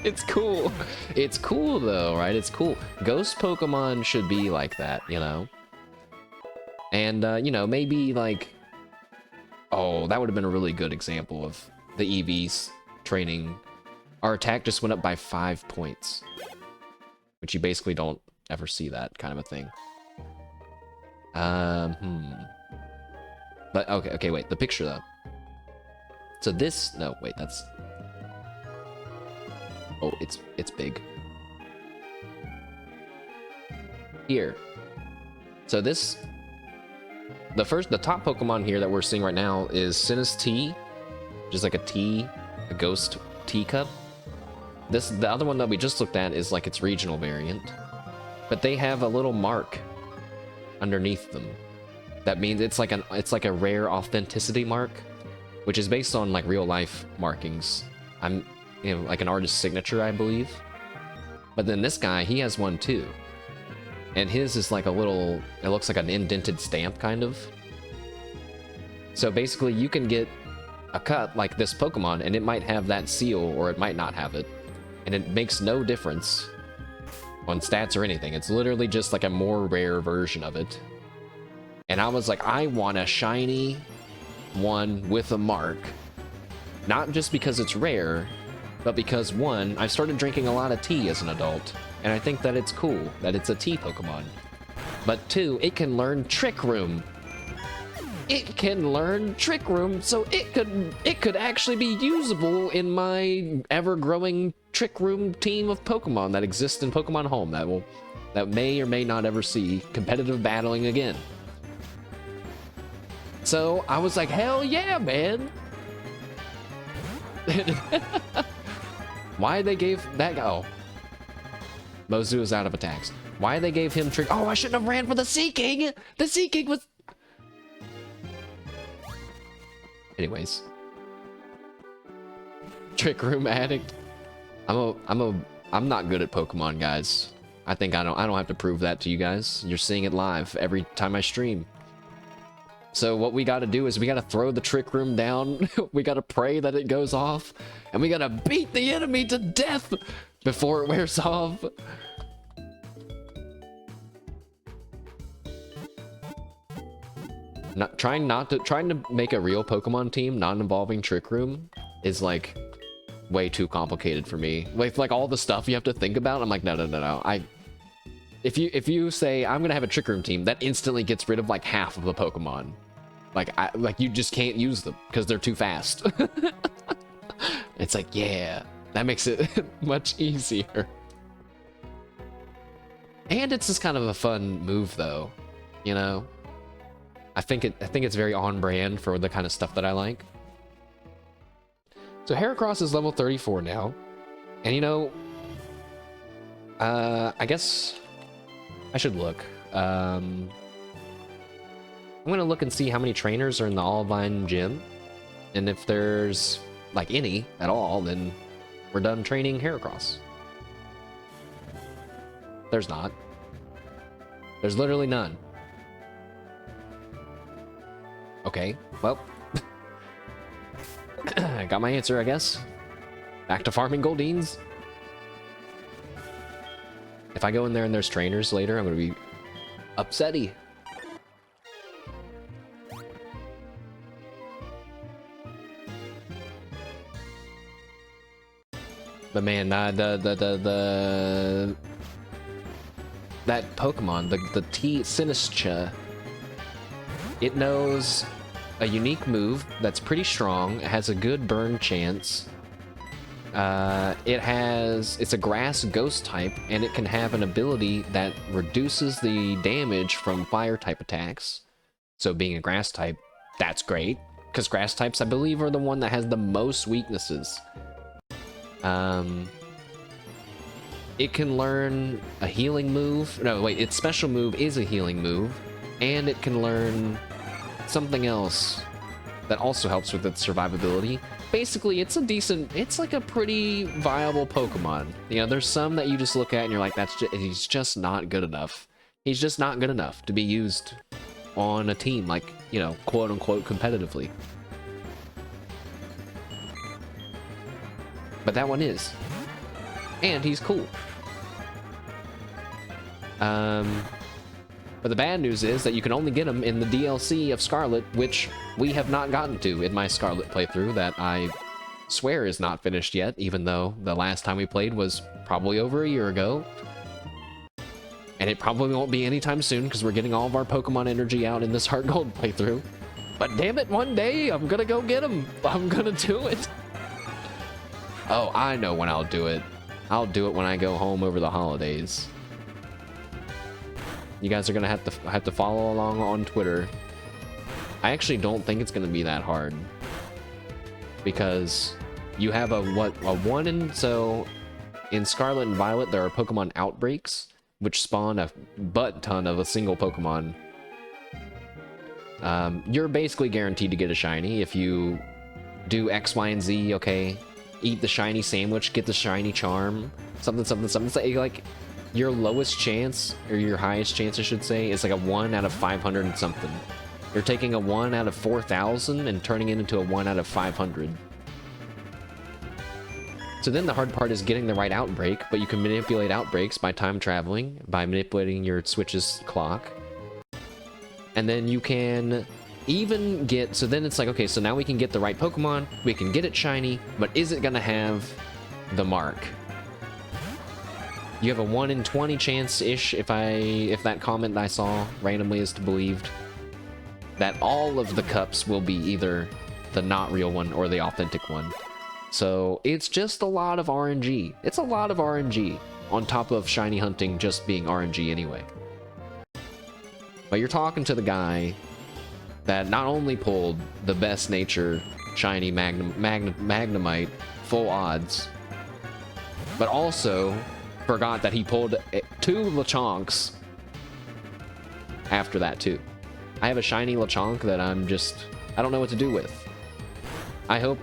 A: It's cool. It's cool though, right? It's cool. Ghost Pokemon should be like that, you know? And, you know, maybe like... Oh, that would have been a really good example of the EVs training. Our attack just went up by 5 points. Which you basically don't ever see that kind of a thing. But, okay, wait. The picture, though. So this... No, wait, that's... Oh, it's big. Here. So this... The top Pokemon here that we're seeing right now is Sinus Tea. Just like a ghost teacup. The other one that we just looked at is like its regional variant. But they have a little mark underneath them. That means it's like a rare authenticity mark, which is based on like real life markings. Like an artist's signature, I believe. But then this guy, he has one too. And his is like a little, it looks like an indented stamp kind of. So basically you can get a cut like this Pokemon and it might have that seal or it might not have it. And it makes no difference on stats or anything. It's literally just like a more rare version of it. And I was like, I want a shiny one with a mark. Not just because it's rare, but because one, I started drinking a lot of tea as an adult, and I think that it's cool that it's a tea Pokemon. But two, it can learn Trick Room. It can learn Trick Room, so it could actually be usable in my ever-growing Trick Room team of Pokemon that exists in Pokemon Home that may or may not ever see competitive battling again. So I was like, hell yeah, man! Why they gave that guy... Oh. Mozu is out of attacks. Why they gave him Trick... Oh, I shouldn't have ran for the Sea King! The Sea King was... Anyways. Trick Room addict. I'm not good at Pokemon, guys. I think I don't have to prove that to you guys. You're seeing it live every time I stream. So what we gotta do is we gotta throw the Trick Room down, we gotta pray that it goes off, and we gotta beat the enemy to death before it wears off. Trying to make a real Pokemon team non-involving Trick Room is like way too complicated for me. Like all the stuff you have to think about, I'm like, no. If you say I'm gonna have a Trick Room team, that instantly gets rid of like half of the Pokemon. Like you just can't use them because they're too fast. It's like, yeah, that makes it much easier. And it's just kind of a fun move though, you know? I think it's very on brand for the kind of stuff that I like. So Heracross is level 34 now. And you know, I guess I should look. I'm gonna look and see how many trainers are in the Allvine gym. And if there's like any at all, then we're done training Heracross. There's not. There's literally none. Okay, well. I got my answer, I guess. Back to farming Goldines. If I go in there and there's trainers later, I'm gonna be upsetty. But man, that Pokemon, the T Sinistra, it knows a unique move that's pretty strong. It has a good burn chance. It's a grass ghost type, and it can have an ability that reduces the damage from fire type attacks. So being a grass type, that's great, because grass types, I believe, are the one that has the most weaknesses. It can learn a healing move. No, wait, its special move is a healing move, and it can learn something else that also helps with its survivability. Basically, it's like a pretty viable Pokemon. You know, there's some that you just look at and you're like, he's just not good enough. He's just not good enough to be used on a team, like, you know, quote unquote competitively. But that one is. And he's cool. But the bad news is that you can only get him in the DLC of Scarlet, which we have not gotten to in my Scarlet playthrough that I swear is not finished yet, even though the last time we played was probably over a year ago. And it probably won't be anytime soon because we're getting all of our Pokemon energy out in this Heartgold playthrough. But damn it, one day I'm gonna go get him. I'm gonna do it. Oh, I know when I'll do it. I'll do it when I go home over the holidays. You guys are gonna have to follow along on Twitter. I actually don't think it's gonna be that hard, because you have so in Scarlet and Violet there are Pokemon outbreaks which spawn a butt ton of a single Pokemon. You're basically guaranteed to get a shiny if you do X, Y, and Z, okay? Eat the shiny sandwich, get the shiny charm, something, something, something. It's like your lowest chance, or your highest chance, I should say, is like a 1 out of 500 and something. You're taking a 1 out of 4,000 and turning it into a 1 out of 500. So then the hard part is getting the right outbreak, but you can manipulate outbreaks by time traveling, by manipulating your Switch's clock. And then you can even get, so then it's like, okay, so now we can get the right Pokemon, we can get it shiny, but is it gonna have the mark? You have a 1 in 20 chance-ish, if that comment I saw randomly is believed, that all of the cups will be either the not real one or the authentic one. So it's just a lot of RNG. It's a lot of RNG on top of shiny hunting just being RNG anyway. But you're talking to the guy that not only pulled the best nature shiny Magnemite full odds, but also forgot that he pulled 2 Lechonks after that too. I have a shiny Lechonk that I don't know what to do with. I hope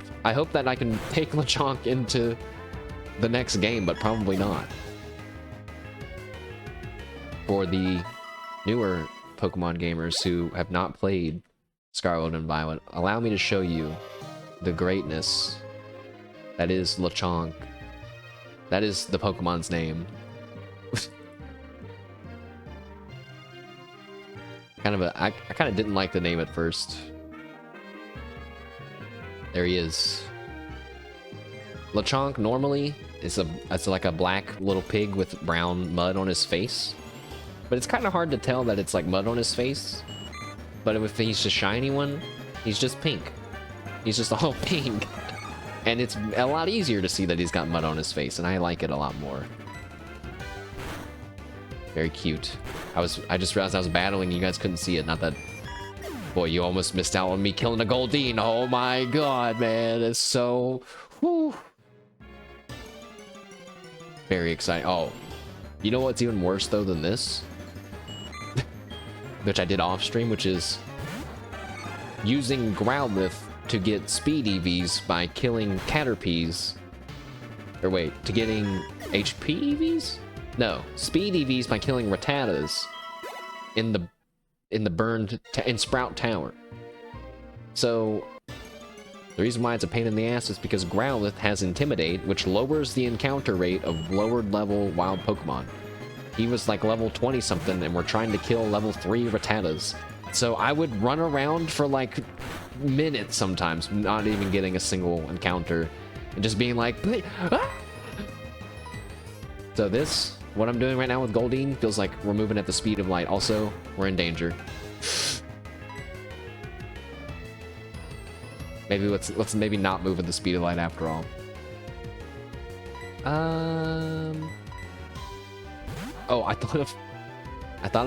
A: that I can take Lechonk into the next game, but probably not. For the newer Pokemon gamers who have not played Scarlet and Violet, allow me to show you the greatness that is Lechonk. That is the Pokemon's name. I kind of didn't like the name at first. There he is. Lechonk normally is like a black little pig with brown mud on his face. But it's kind of hard to tell that it's like mud on his face. But if he's a shiny one, he's just pink. He's just all pink. And it's a lot easier to see that he's got mud on his face, and I like it a lot more. Very cute. I just realized I was battling, you guys couldn't see it, not that... Boy, you almost missed out on me killing a Goldeen. Oh my god, man, it's so... Whew. Very exciting. Oh, you know what's even worse, though, than this? Which I did off stream, which is using Growlithe to get speed EVs by killing Caterpies. Or wait, to getting HP EVs? No, speed EVs by killing Rattatas in the burned in Sprout Tower. So the reason why it's a pain in the ass is because Growlithe has Intimidate, which lowers the encounter rate of lowered level wild Pokemon. He was like level 20 something, and we're trying to kill level 3 Rattatas. So I would run around for like minutes sometimes, not even getting a single encounter, and just being like, ah! So this, what I'm doing right now with Goldeen, feels like we're moving at the speed of light. Also, we're in danger. Maybe let's maybe not move at the speed of light after all. Oh, I thought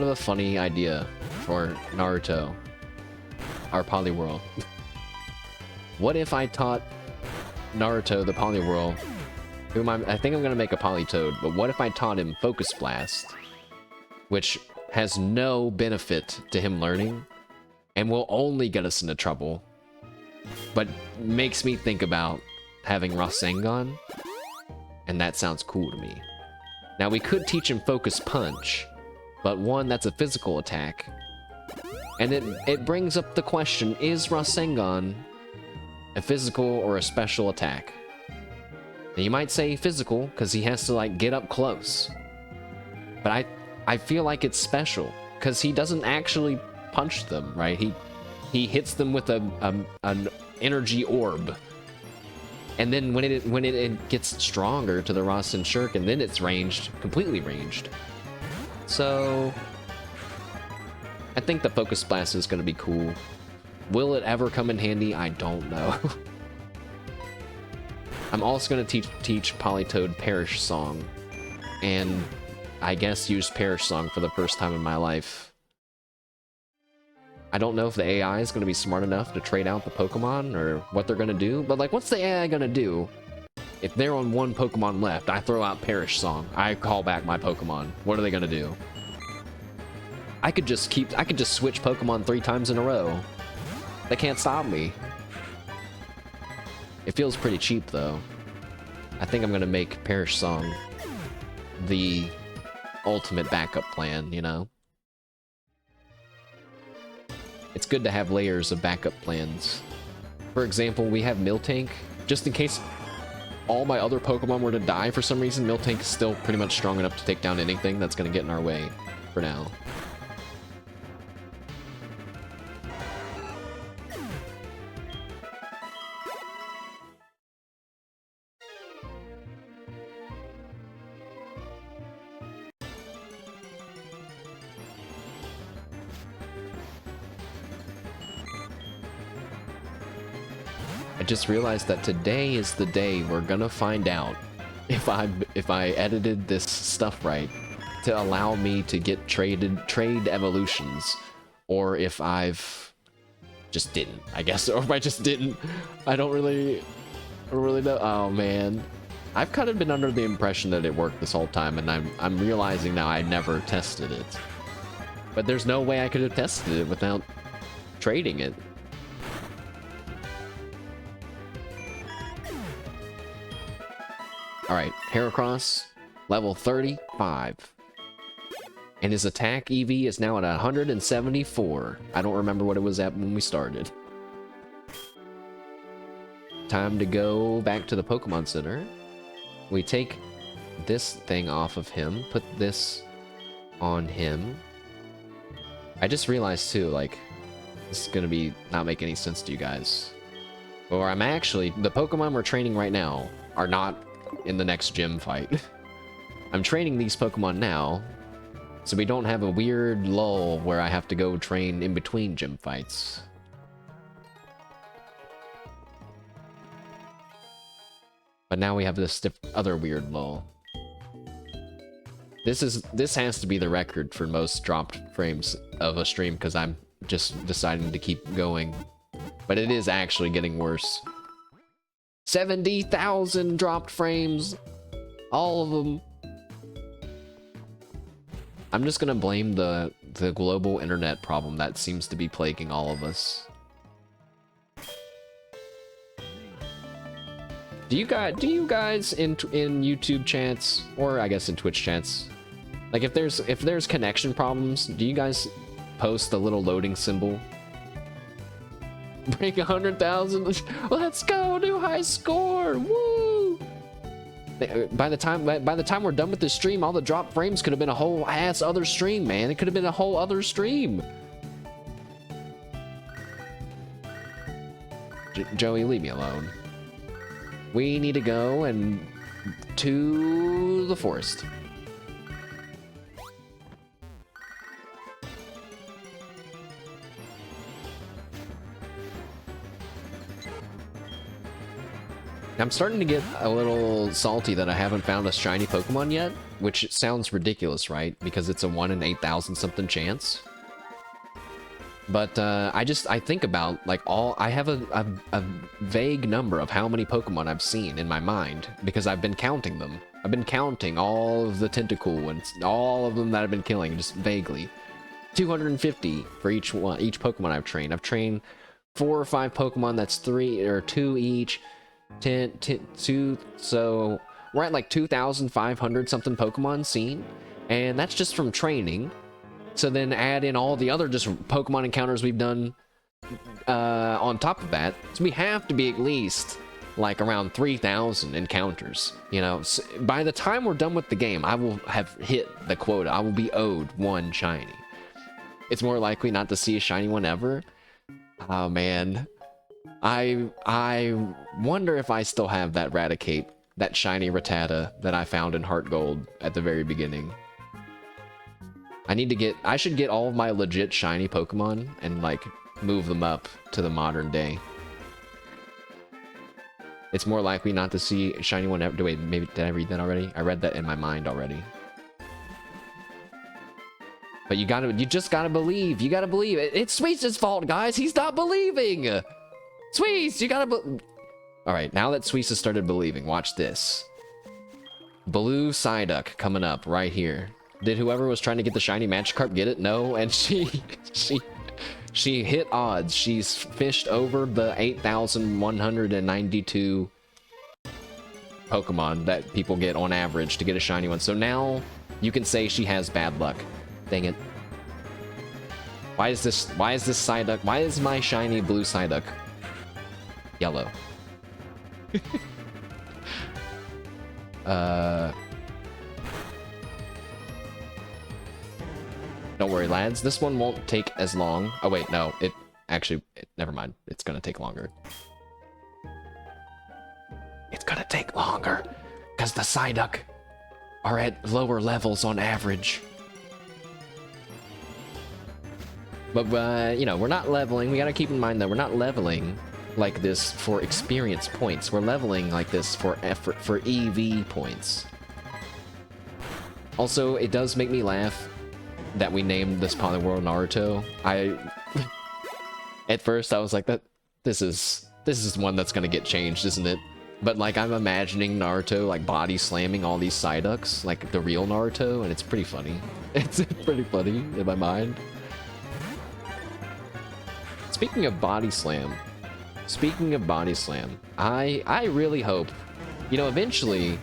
A: of a funny idea for Naruto, our Poliwhirl. What if I taught Naruto the Poliwhirl, I think I'm gonna make a Politoad, but what if I taught him Focus Blast, which has no benefit to him learning, and will only get us into trouble, but makes me think about having Rasengan, and that sounds cool to me. Now, we could teach him Focus Punch, but one, that's a physical attack. And it brings up the question, is Rasengan a physical or a special attack? Now, you might say physical, because he has to, like, get up close. But I feel like it's special, because he doesn't actually punch them, right? He hits them with an energy orb. And then when it gets stronger to the Rasen Shuriken, then it's ranged, completely ranged. So I think the Focus Blast is going to be cool. Will it ever come in handy? I don't know. I'm also going to teach Politoad Perish Song, and I guess use Perish Song for the first time in my life. I don't know if the AI is going to be smart enough to trade out the Pokemon or what they're going to do, but like, what's the AI going to do? If they're on one Pokemon left, I throw out Perish Song. I call back my Pokemon. What are they going to do? I could just switch Pokemon 3 times in a row. They can't stop me. It feels pretty cheap, though. I think I'm gonna make Perish Song the ultimate backup plan, you know? It's good to have layers of backup plans. For example, we have Miltank, just in case all my other Pokemon were to die for some reason. Miltank is still pretty much strong enough to take down anything that's gonna get in our way for now. I just realized that today is the day we're gonna find out if I edited this stuff right to allow me to get trade evolutions, or if I've just didn't, I guess, or if I just didn't. I don't really know. Oh man, I've kind of been under the impression that it worked this whole time, and I'm realizing now I never tested it. But there's no way I could have tested it without trading it. Alright, Heracross, level 35. And his attack EV is now at 174. I don't remember what it was at when we started. Time to go back to the Pokemon Center. We take this thing off of him, put this on him. I just realized too, like, this is gonna be not make any sense to you guys. Or I'm actually, the Pokemon we're training right now are not in the next gym fight. I'm training these Pokemon now, so we don't have a weird lull where I have to go train in between gym fights. But now we have this other weird lull. This has to be the record for most dropped frames of a stream, because I'm just deciding to keep going. But it is actually getting worse. 70,000 dropped frames. All of them. I'm just gonna blame the global internet problem that seems to be plaguing all of us. Do you guys in YouTube chats, or I guess in Twitch chats, like if there's connection problems, do you guys post the little loading symbol? Break 100,000. Let's go, new high score. Woo! By the time we're done with this stream, all the drop frames could have been a whole ass other stream, man. It could have been a whole other stream. Joey, leave me alone. We need to go to the forest. I'm starting to get a little salty that I haven't found a shiny Pokemon yet, which sounds ridiculous, right? Because it's a 1 in 8,000 something chance. But I think about, like, I have a vague number of how many Pokemon I've seen in my mind, because I've been counting them. I've been counting all of the Tentacool ones, all of them that I've been killing, just vaguely. 250 for each Pokemon I've trained. I've trained 4 or 5 Pokemon, that's 3 or 2 each. 2, so we're at like 2,500 something Pokemon seen, and that's just from training. So then add in all the other just Pokemon encounters we've done on top of that, so we have to be at least like around 3,000 encounters, you know. So by the time we're done with the game, I will have hit the quota. I will be owed 1 shiny. It's more likely not to see a shiny one ever. Oh man, I wonder if I still have that Raticate, that shiny Rattata that I found in Heartgold at the very beginning. I should get all of my legit shiny Pokemon and like move them up to the modern day. It's more likely not to see a shiny one ever. Wait, maybe did I read that already? I read that in my mind already. But you just gotta believe. You gotta believe. It's Sweet's fault, guys. He's not believing. Sweets, you gotta Alright, now that Sweets has started believing, watch this. Blue Psyduck coming up right here. Did whoever was trying to get the shiny Magikarp get it? No, and she hit odds. She's fished over the 8,192 Pokemon that people get on average to get a shiny one. So now you can say she has bad luck. Dang it. Why is this Psyduck? Why is my shiny blue Psyduck yellow? Don't worry, lads. This one won't take as long. Oh, wait, no. Never mind. It's gonna take longer. It's gonna take longer, because the Psyduck are at lower levels on average. But, you know, we're not leveling. We gotta keep in mind that we're not leveling like this for experience points. We're leveling like this for effort, for EV points. Also, it does make me laugh that we named this Poliwhirl Naruto. At first I was like, this is one that's gonna get changed, isn't it? But like, I'm imagining Naruto like body slamming all these Psyducks, like the real Naruto, and it's pretty funny. It's pretty funny in my mind. Speaking of body slam, I really hope, you know, eventually,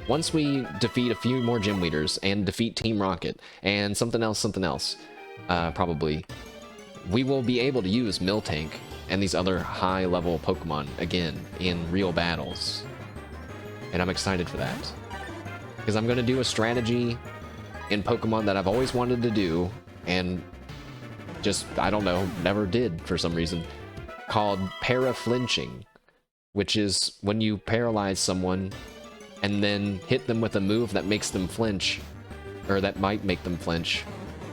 A: once we defeat a few more gym leaders and defeat Team Rocket and something else, probably, we will be able to use Miltank and these other high-level Pokemon again in real battles. And I'm excited for that. Because I'm going to do a strategy in Pokemon that I've always wanted to do, and just, I don't know, never did for some reason, called para-flinching, which is when you paralyze someone and then hit them with a move that makes them flinch, or that might make them flinch.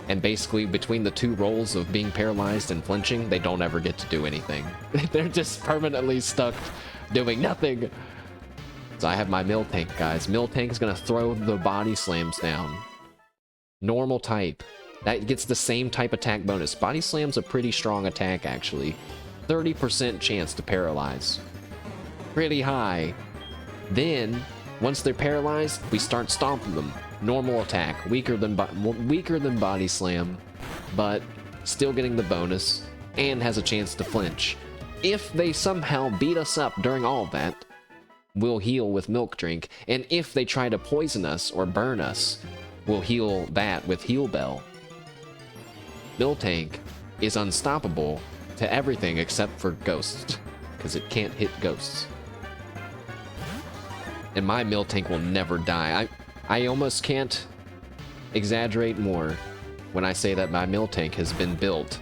A: And basically, between the two roles of being paralyzed and flinching, they don't ever get to do anything. They're just permanently stuck doing nothing. So I have my Miltank, guys. Miltank is gonna throw the body slams down. Normal type. That gets the same type attack bonus. Body slam's a pretty strong attack, actually. 30% chance to paralyze. Pretty high. Then, once they're paralyzed, we start stomping them. Normal attack, weaker than body slam, but still getting the bonus, and has a chance to flinch. If they somehow beat us up during all of that, we'll heal with Milk Drink, and if they try to poison us or burn us, we'll heal that with Heal Bell. Miltank is unstoppable to everything except for ghosts, because it can't hit ghosts. And my Miltank will never die. I almost can't exaggerate more when I say that my Miltank has been built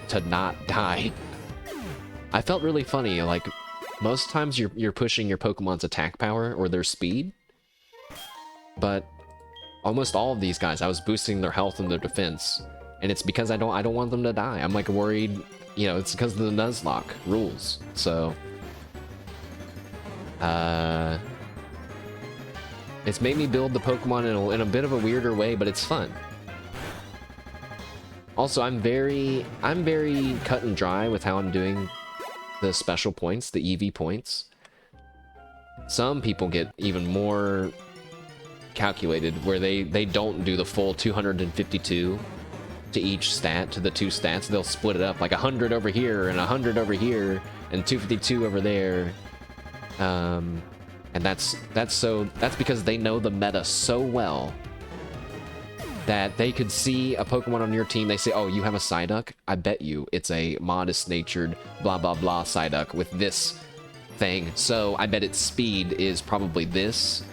A: to not die. I felt really funny, like, most times you're pushing your Pokemon's attack power or their speed, but almost all of these guys, I was boosting their health and their defense, and it's because I don't want them to die. I'm like worried, you know, it's because of the Nuzlocke rules, so it's made me build the Pokemon in a bit of a weirder way, but it's fun. Also, I'm very cut and dry with how I'm doing the special points, the EV points. Some people get even more calculated, where they don't do the full 252 to each stat, to the two stats. They'll split it up, like 100 over here and 100 over here and 252 over there. And that's because they know the meta so well that they could see a Pokemon on your team. They say, oh, you have a Psyduck? I bet you it's a modest-natured blah blah blah Psyduck with this thing, so I bet its speed is probably this.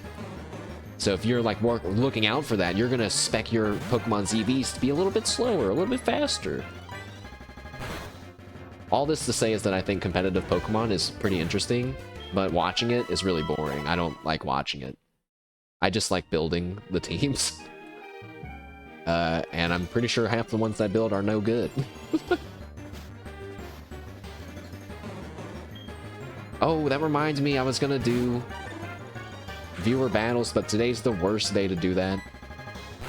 A: So if you're like looking out for that, you're gonna spec your Pokemon's EVs to be a little bit slower, a little bit faster. All this to say is that I think competitive Pokemon is pretty interesting, but watching it is really boring. I don't like watching it. I just like building the teams. And I'm pretty sure half the ones I build are no good. Oh, that reminds me, I was gonna do viewer battles, but today's the worst day to do that.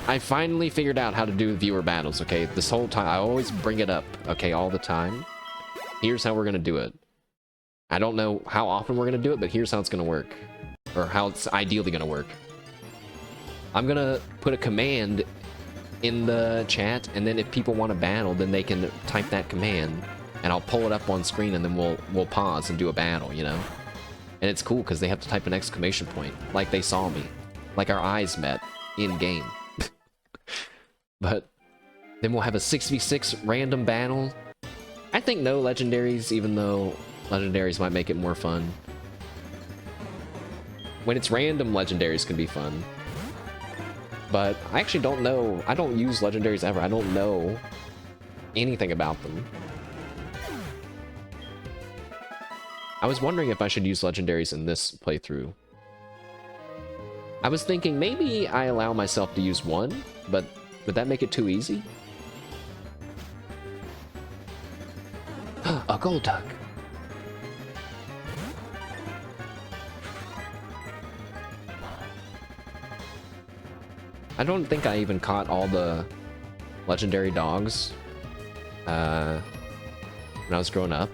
A: I finally figured out how to do viewer battles, okay? This whole time, I always bring it up, okay, all the time. Here's how we're gonna do it. I don't know how often we're gonna do it, but here's how it's gonna work. Or how it's ideally gonna work. I'm gonna put a command in the chat, and then if people want to battle, then they can type that command, and I'll pull it up on screen, and then we'll pause and do a battle, you know? And it's cool because they have to type an exclamation point, like they saw me, like our eyes met in game. But then we'll have a 6v6 random battle. I think no legendaries, even though legendaries might make it more fun. When it's random, legendaries can be fun. But I actually don't know. I don't use legendaries ever. I don't know anything about them. I was wondering if I should use legendaries in this playthrough. I was thinking maybe I allow myself to use one, but would that make it too easy? A gold duck. I don't think I even caught all the legendary dogs when I was growing up.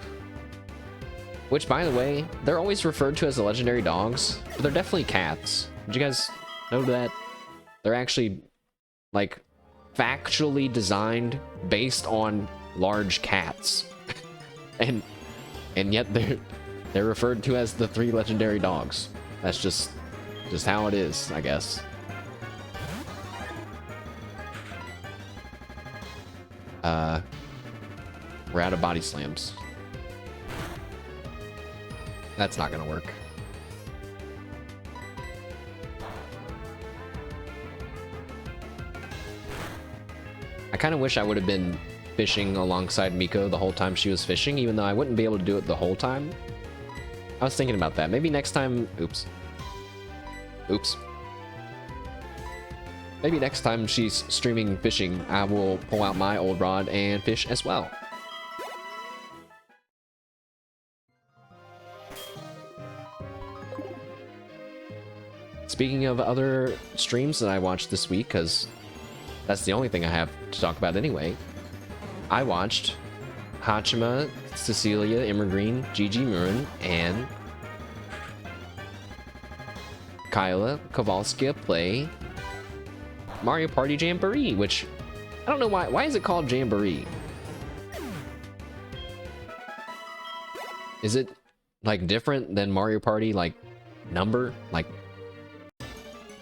A: Which, by the way, they're always referred to as the legendary dogs, but they're definitely cats. Did you guys know that? They're actually, like, factually designed based on large cats. and yet they're referred to as the 3 legendary dogs. That's just how it is, I guess. We're out of body slams. That's not gonna work. I kind of wish I would have been fishing alongside Miko the whole time she was fishing, even though I wouldn't be able to do it the whole time. I was thinking about that. Maybe next time... Oops. Oops. Maybe next time she's streaming fishing, I will pull out my old rod and fish as well. Speaking of other streams that I watched this week, because that's the only thing I have to talk about anyway, I watched Hachima, Cecilia, Immergreen, Gigi Murin, and Kyla Kowalska play Mario Party Jamboree, which I don't know why is it called Jamboree? Is it like different than Mario Party, like number, like,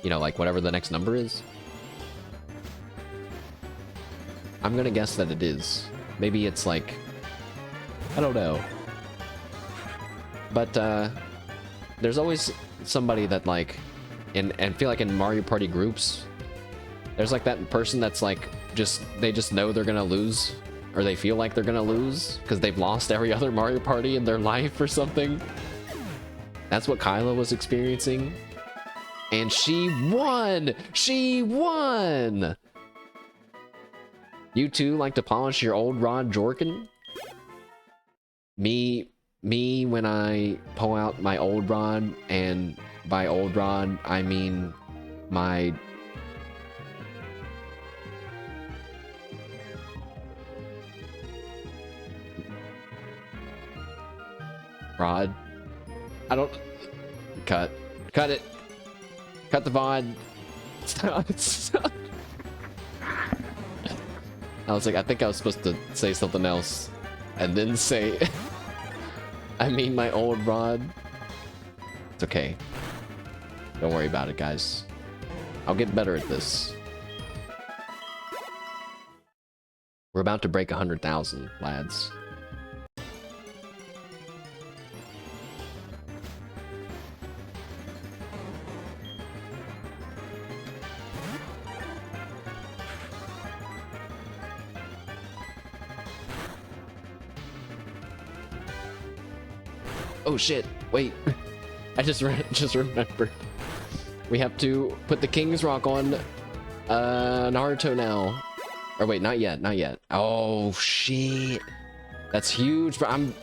A: you know, like whatever the next number is? I'm gonna guess that it is. Maybe it's like, I don't know. But there's always somebody that like, and feel like in Mario Party groups, there's like that person that's like, they just know they're gonna lose, or they feel like they're gonna lose because they've lost every other Mario Party in their life or something. That's what Kyla was experiencing. And she won! She won! You too like to polish your old rod, Jorkin? Me when I pull out my old rod, and by old rod, I mean my... rod? I don't... Cut it! Cut the VOD. Stop. I was like, I think I was supposed to say something else. And then say... I mean my old rod. It's okay. Don't worry about it, guys. I'll get better at this. We're about to break 100,000, lads. Oh shit, wait. I just remembered. We have to put the King's Rock on Naruto now. Or wait, not yet. Oh shit. That's huge, but I'm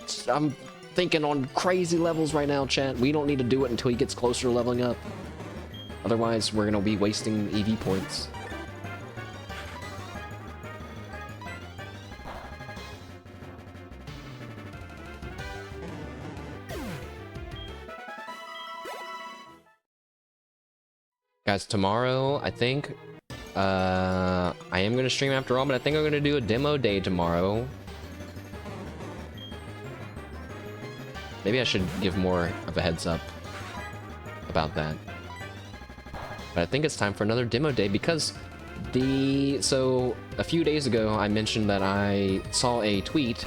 A: thinking on crazy levels right now, chat. We don't need to do it until he gets closer to leveling up. Otherwise, we're gonna be wasting EV points. Guys, tomorrow, I think, I am going to stream after all, but I think I'm going to do a demo day tomorrow. Maybe I should give more of a heads up about that. But I think it's time for another demo day because so a few days ago, I mentioned that I saw a tweet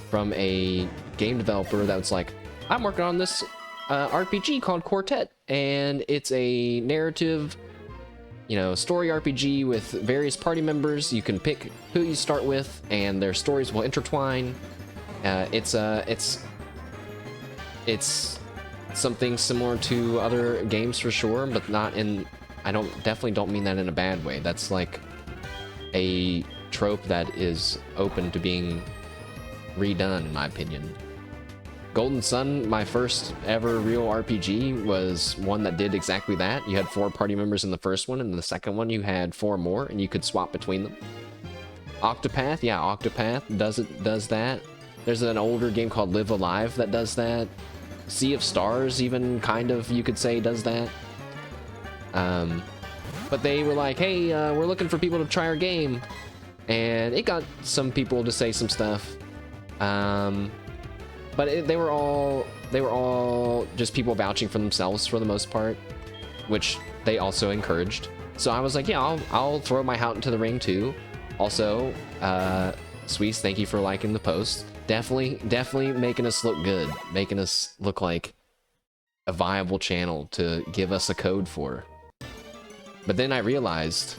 A: from a game developer that was like, I'm working on this RPG called Quartet, and it's a narrative, story RPG with various party members. You can pick who you start with, and their stories will intertwine. It's something similar to other games for sure, but not in. I definitely don't mean that in a bad way. That's like a trope that is open to being redone, in my opinion. Golden Sun, my first ever real RPG, was one that did exactly that. You had 4 party members in the first one, and in the second one you had 4 more, and you could swap between them. Octopath, yeah, Octopath does that. There's an older game called Live Alive that does that. Sea of Stars, even kind of, you could say, does that. But they were like, hey, we're looking for people to try our game. And it got some people to say some stuff. But they were all just people vouching for themselves for the most part, which they also encouraged. So I was like, yeah, I'll throw my hat into the ring too. Also, Sweets, thank you for liking the post. Definitely making us look good, making us look like a viable channel to give us a code for. But then I realized,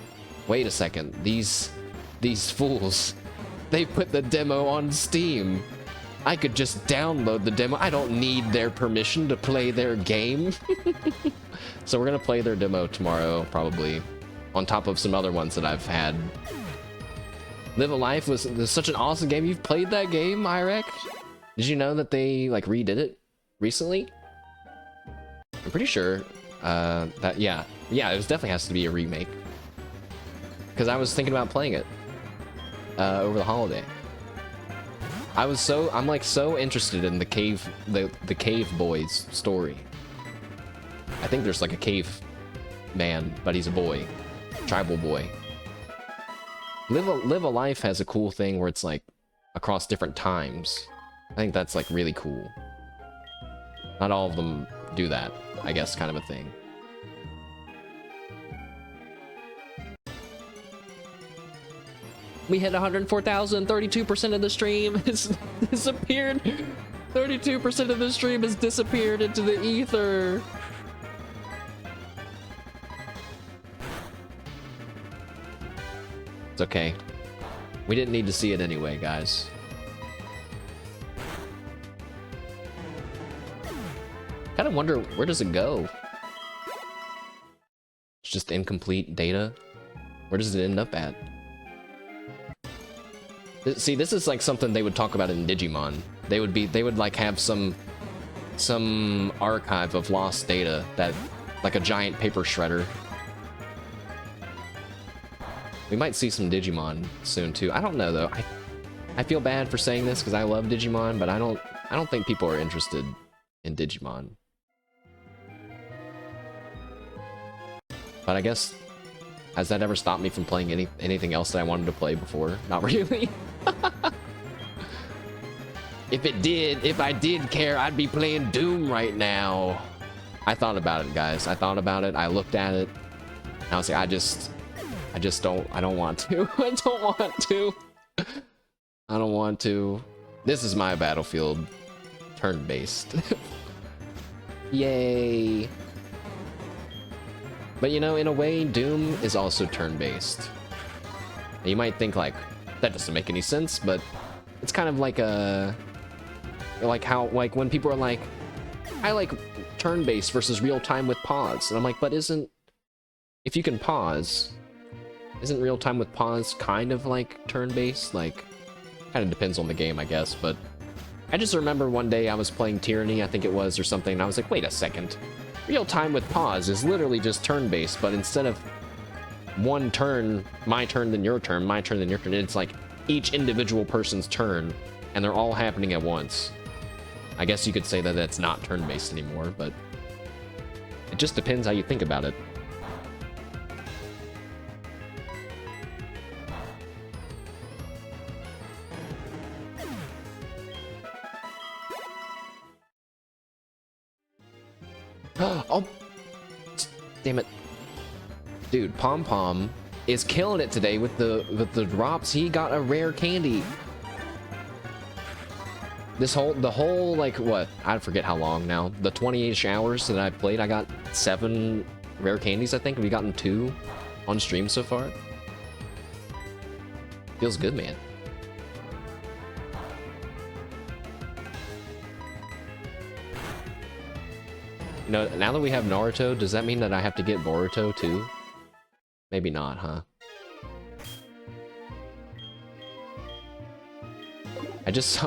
A: wait a second, these fools, they put the demo on Steam. I could just download the demo. I don't need their permission to play their game. So we're gonna play their demo tomorrow, probably, on top of some other ones that I've had. Live a Life was such an awesome game. You've played that game, Irek? Did you know that they like redid it recently? I'm pretty sure that yeah, it was definitely has to be a remake. Because I was thinking about playing it over the holiday. I'm so interested in the cave boys story. I think there's like a cave man, but he's a boy, tribal boy. Live a Life has a cool thing where it's like across different times. I think that's like really cool. Not all of them do that, I guess, kind of a thing. We hit 104,000, 32% of the stream has disappeared. 32% of the stream has disappeared into the ether. It's okay. We didn't need to see it anyway, guys. Kind of wonder, where does it go? It's just incomplete data. Where does it end up at? See, this is like something they would talk about in Digimon. They would like have some archive of lost data that, like a giant paper shredder. We might see some Digimon soon too. I don't know though. I feel bad for saying this because I love Digimon, but I don't think people are interested in Digimon. But I guess, has that ever stopped me from playing anything else that I wanted to play before? Not really. If I did care, I'd be playing Doom right now. I thought about it, guys. I thought about it. I looked at it. And I was like, I don't want to. I don't want to. I don't want to. This is my battlefield. Turn-based. Yay. But you know, in a way, Doom is also turn-based. You might think like, that doesn't make any sense, but it's kind of like like when people are like, I like turn-based versus real-time with pause. And I'm like, but if you can pause, isn't real-time with pause kind of like turn-based? Like, kind of depends on the game, I guess, but I just remember one day I was playing Tyranny, I think it was, or something, and I was like, wait a second. Real-time with pause is literally just turn-based, but instead of one turn, my turn, then your turn, my turn, then your turn, it's like each individual person's turn, and they're all happening at once. I guess you could say that that's not turn-based anymore, but it just depends how you think about it. Oh, damn it. Dude, Pom Pom is killing it today with the drops. He got a rare candy. The whole like what? I forget how long now. The 28 hours that I played, I got 7 rare candies, I think. We've gotten 2 on stream so far. Feels good, man. You know, now that we have Naruto, does that mean that I have to get Boruto too? Maybe not, huh? I just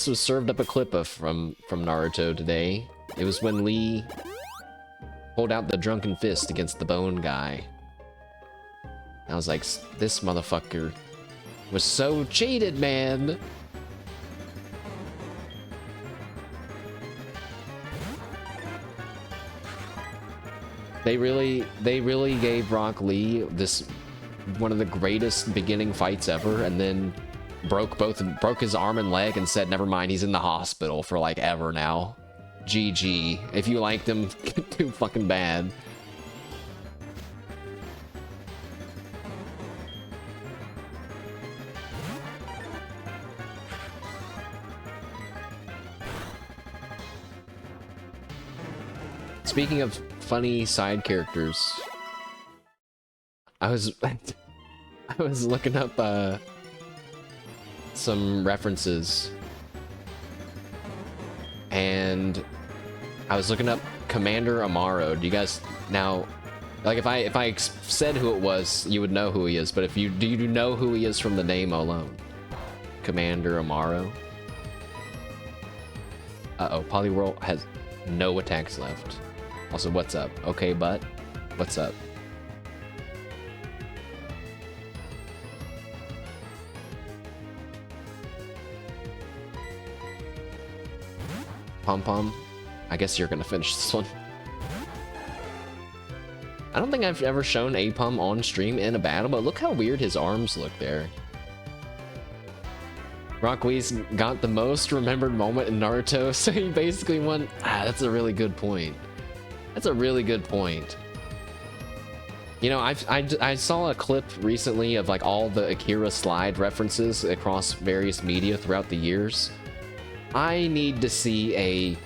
A: was served up a clip of from Naruto today. It was when Lee pulled out the drunken fist against the bone guy. I was like, this motherfucker was so cheated, man. They really gave Rock Lee this one of the greatest beginning fights ever, and then broke his arm and leg and said, never mind, he's in the hospital for like ever now. GG. If you liked him, too fucking bad. Speaking of funny side characters, I was looking up some references, and I was looking up Commander Amaro. Do you guys now, like, if I said who it was, you would know who he is, but do you know who he is from the name alone? Commander Amaro. Uh-oh, Poliwhirl has no attacks left. Also, what's up? Okay, but what's up? Pom Pom, I guess you're gonna finish this one. I don't think I've ever shown Apom on stream in a battle, but look how weird his arms look there. Rock Lee's got the most remembered moment in Naruto, so he basically won. That's a really good point. That's a really good point. You know, I saw a clip recently of like all the Akira slide references across various media throughout the years. I need to see a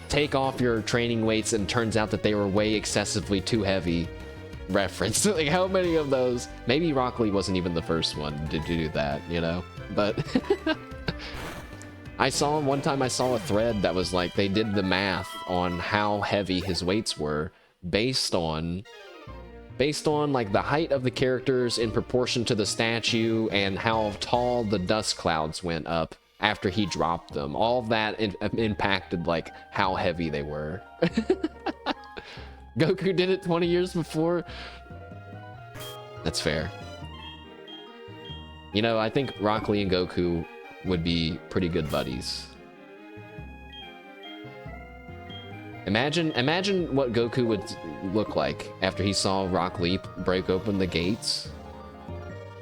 A: take off your training weights and turns out that they were way excessively too heavy reference. Like, how many of those? Maybe Rock Lee wasn't even the first one to do that, you know? But one time I saw a thread that was like, they did the math on how heavy his weights were based on like the height of the characters in proportion to the statue and how tall the dust clouds went up after he dropped them. All of that impacted like how heavy they were. Goku did it 20 years before. That's fair. You know, I think Rock Lee and Goku would be pretty good buddies. Imagine what Goku would look like after he saw Rock Lee break open the gates.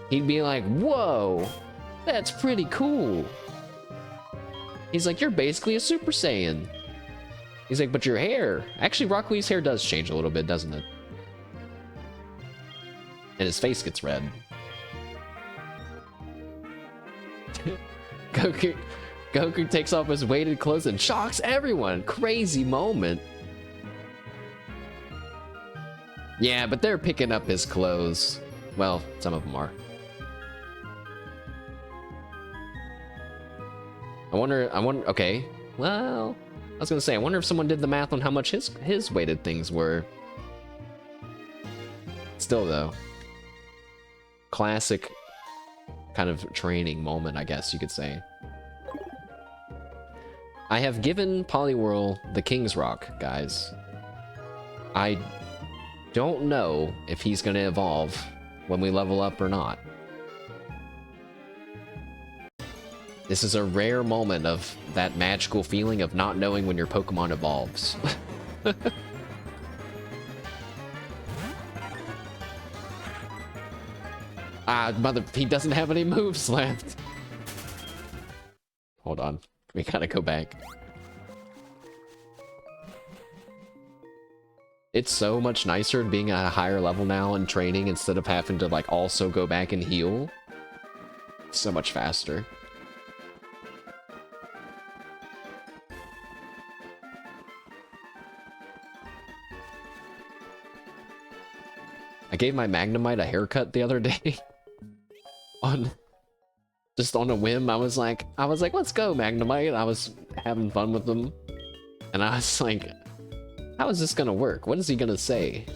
A: He'd be like, whoa, that's pretty cool. He's like, you're basically a Super Saiyan. He's like, but your hair. Actually, Rock Lee's hair does change a little bit, doesn't it? And his face gets red. Goku takes off his weighted clothes and shocks everyone. Crazy moment. Yeah, but they're picking up his clothes. Well, some of them are. I wonder, okay. Well, I was gonna say, I wonder if someone did the math on how much his weighted things were. Still though. Classic kind of training moment, I guess you could say. I have given Poliwhirl the King's Rock, guys. I don't know if he's gonna evolve when we level up or not. This is a rare moment of that magical feeling of not knowing when your Pokemon evolves. He doesn't have any moves left. Hold on. We gotta go back. It's so much nicer being at a higher level now and training instead of having to like also go back and heal. So much faster. I gave my Magnemite a haircut the other day. Just on a whim, I was like, let's go, Magnemite. I was having fun with them. And I was like, how is this gonna work? What is he gonna say?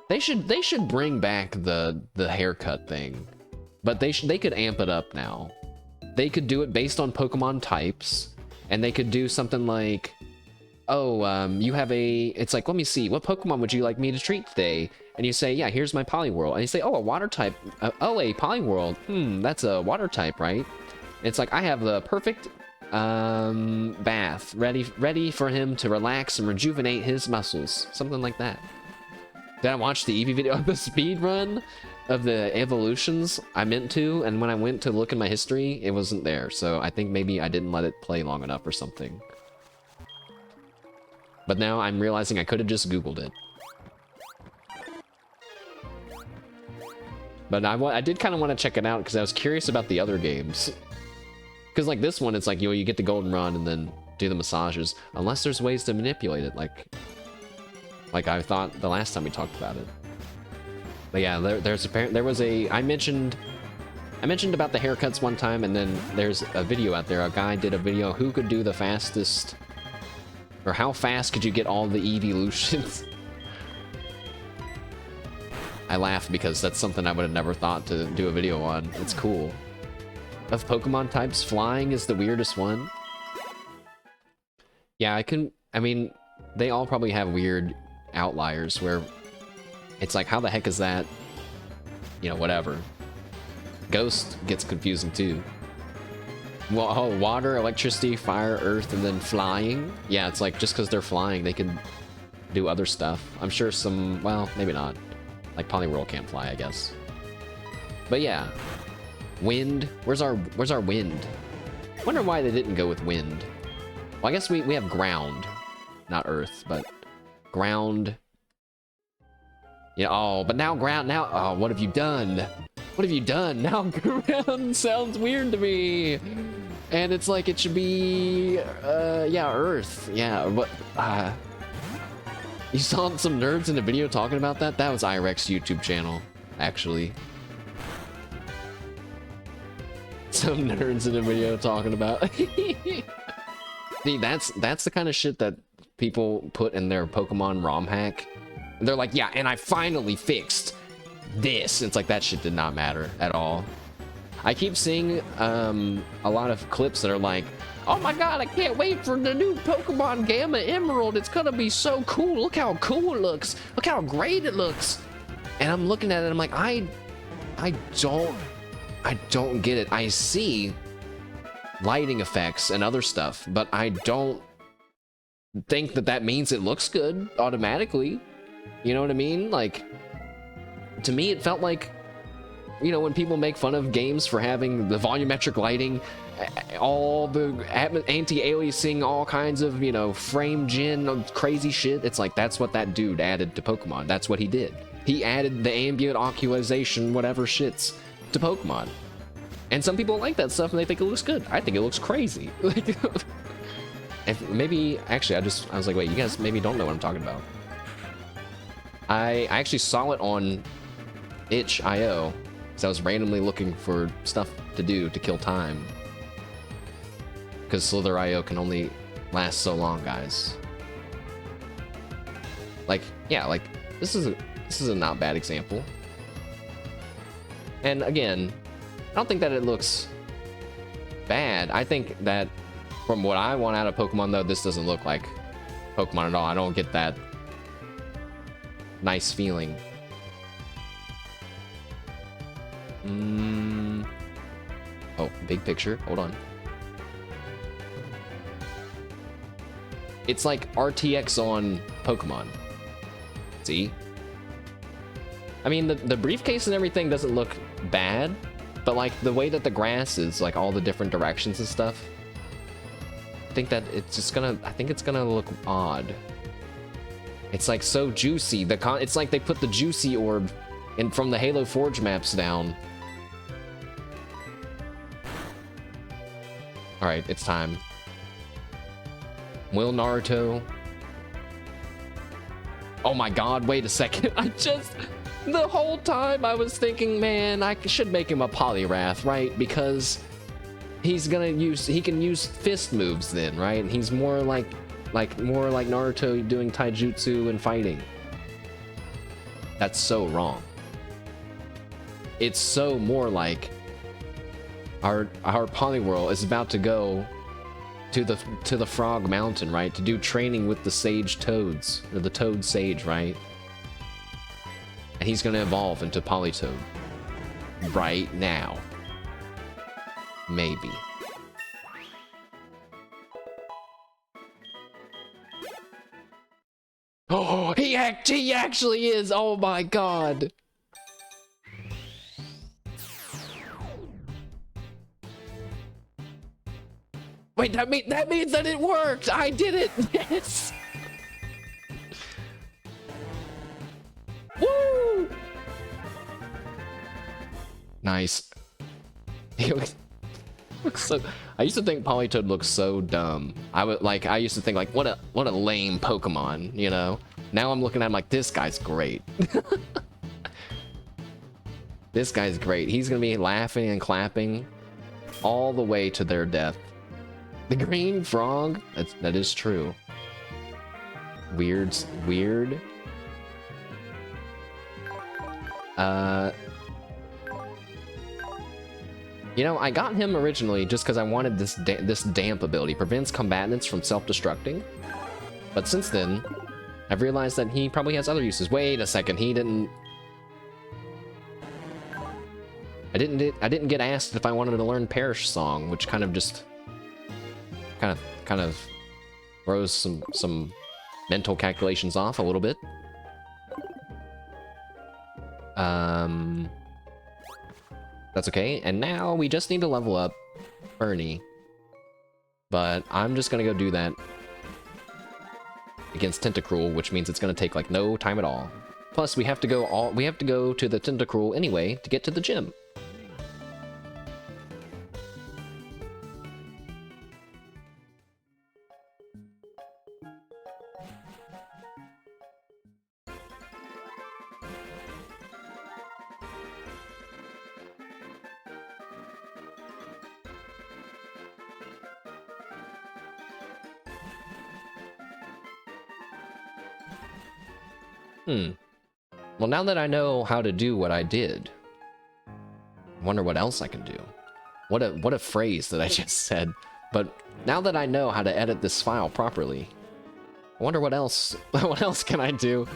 A: They should bring back the haircut thing. But they could amp it up now. They could do it based on Pokemon types, and they could do something like, oh, you have it's like, let me see, what Pokemon would you like me to treat today? And you say, yeah, here's my Poliwhirl. And you say, oh, a water type, oh, a Poliwhirl, that's a water type, right? And it's like, I have the perfect bath ready for him to relax and rejuvenate his muscles, something like that. Did I watch the Eevee video of the speed run of the evolutions? I meant to, and when I went to look in my history, it wasn't there. So I think maybe I didn't let it play long enough or something. But now I'm realizing I could have just Googled it. But I did kind of want to check it out because I was curious about the other games. Because like this one, it's like, you get the golden run and then do the massages. Unless there's ways to manipulate it, like I thought the last time we talked about it. But yeah, I mentioned about the haircuts one time, and then there's a video out there. A guy did a video who could do the fastest, or how fast could you get all the evolutions. I laugh because that's something I would have never thought to do a video on. It's cool. Of Pokemon types, flying is the weirdest one. Yeah, I mean, they all probably have weird outliers where it's like, how the heck is that? You know, whatever. Ghost gets confusing too. Well, oh, water, electricity, fire, earth, and then flying. Yeah, it's like just because they're flying, they can do other stuff. I'm sure some, well, maybe not. Like Poliwhirl can't fly, I guess. But yeah, wind. Where's our wind? Wonder why they didn't go with wind. Well, I guess we have ground, not earth, but ground. Yeah. Oh, but now ground. Now, oh, what have you done? What have you done? Now ground sounds weird to me. And it's like it should be, yeah, earth. Yeah, but you saw some nerds in a video talking about that? That was IREX's YouTube channel, actually. Some nerds in a video talking about. See, that's the kind of shit that people put in their Pokemon ROM hack. And they're like, yeah, and I finally fixed this. It's like that shit did not matter at all. I keep seeing a lot of clips that are like, oh my god, I can't wait for the new Pokemon Gamma Emerald. It's gonna be so cool. Look how cool it looks. Look how great it looks. And I'm looking at it, I'm like, I don't get it. I see lighting effects and other stuff, but I don't think that means it looks good automatically. You know what I mean? Like, to me, it felt like, you know, when people make fun of games for having the volumetric lighting, all the anti-aliasing, all kinds of, you know, frame gen, crazy shit. It's like, that's what that dude added to Pokemon. That's what he did. He added the ambient oculization, whatever shits, to Pokemon. And some people like that stuff and they think it looks good. I think it looks crazy. Like, maybe, actually, I was like, wait, you guys maybe don't know what I'm talking about. I actually saw it on itch.io. So I was randomly looking for stuff to do to kill time. Because Slither.io can only last so long, guys. Like, yeah, like, this is a not bad example. And again, I don't think that it looks bad. I think that from what I want out of Pokemon, though, this doesn't look like Pokemon at all. I don't get that nice feeling. Oh, big picture. Hold on. It's like RTX on Pokemon. See? I mean, the briefcase and everything doesn't look bad, but like the way that the grass is, like all the different directions and stuff, I think that it's just gonna, I think it's gonna look odd. It's like so juicy. It's like they put the juicy orb in from the Halo Forge maps down. Alright, it's time. Will Naruto... Oh my god, wait a second. The whole time I was thinking, man, I should make him a Poliwrath, right? Because he can use fist moves then, right? And he's more like Naruto doing taijutsu and fighting. That's so wrong. It's so more like our Poliwhirl is about to go to the Frog Mountain, right? To do training with the Sage Toads, or the Toad Sage, right? And he's gonna evolve into Politoad. Right now. Maybe. Oh, he actually is! Oh my god! Wait, that means that it worked! I did it! Yes! Woo! Nice. He looks so... I used to think Politoad looks so dumb. I used to think like, what a lame Pokemon, you know? Now I'm looking at him like, this guy's great. This guy's great. He's gonna be laughing and clapping all the way to their death. The green frog? That is true. Weird. You know, I got him originally just because I wanted this damp ability. Prevents combatants from self-destructing. But since then, I've realized that he probably has other uses. Wait a second, he didn't... I didn't get asked if I wanted to learn Perish Song, which kind of just... kind of throws some mental calculations off a little bit. That's okay. And now we just need to level up Ernie. But I'm just gonna go do that against Tentacruel, which means it's gonna take like no time at all. Plus we have to go to the Tentacruel anyway to get to the gym. Well, now that I know how to do what I did, I wonder what else I can do. What a phrase that I just said. But now that I know how to edit this file properly, I wonder what else can I do?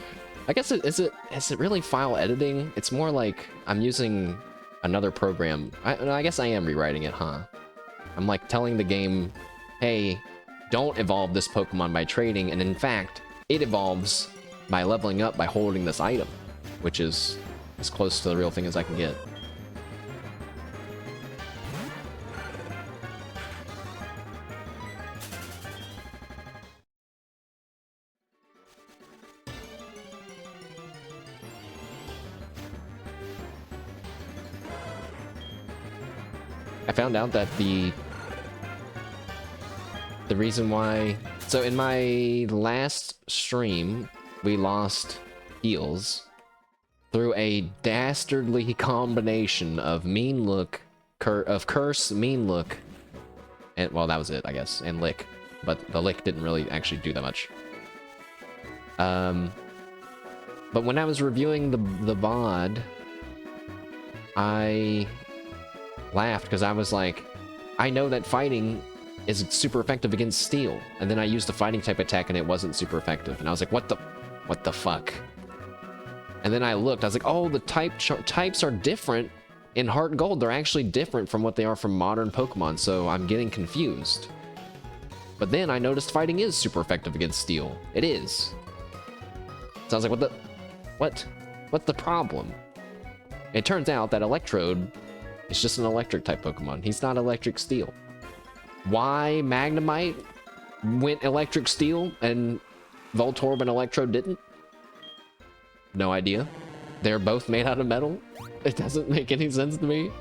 A: I guess is it really file editing? It's more like I'm using another program. I guess I am rewriting it, huh? I'm like telling the game, hey, don't evolve this Pokemon by trading, and in fact, it evolves by leveling up by holding this item, which is as close to the real thing as I can get. I found out that the reason why... So in my last stream, we lost heals through a dastardly combination of mean look, curse, mean look, and well, that was it, I guess, and lick. But the lick didn't really actually do that much. But when I was reviewing the VOD, I laughed because I was like, I know that fighting is super effective against steel, and then I used the fighting type attack and it wasn't super effective, and I was like, what the fuck? And then I looked, I was like, oh, the types are different in Heartgold. They're actually different from what they are from modern Pokemon, so I'm getting confused. But then I noticed fighting is super effective against steel. It is. So I was like, what's the problem? It turns out that Electrode is just an electric type Pokemon. He's not electric steel. Why Magnemite went electric steel and Voltorb and Electro didn't? No idea. They're both made out of metal. It doesn't make any sense to me.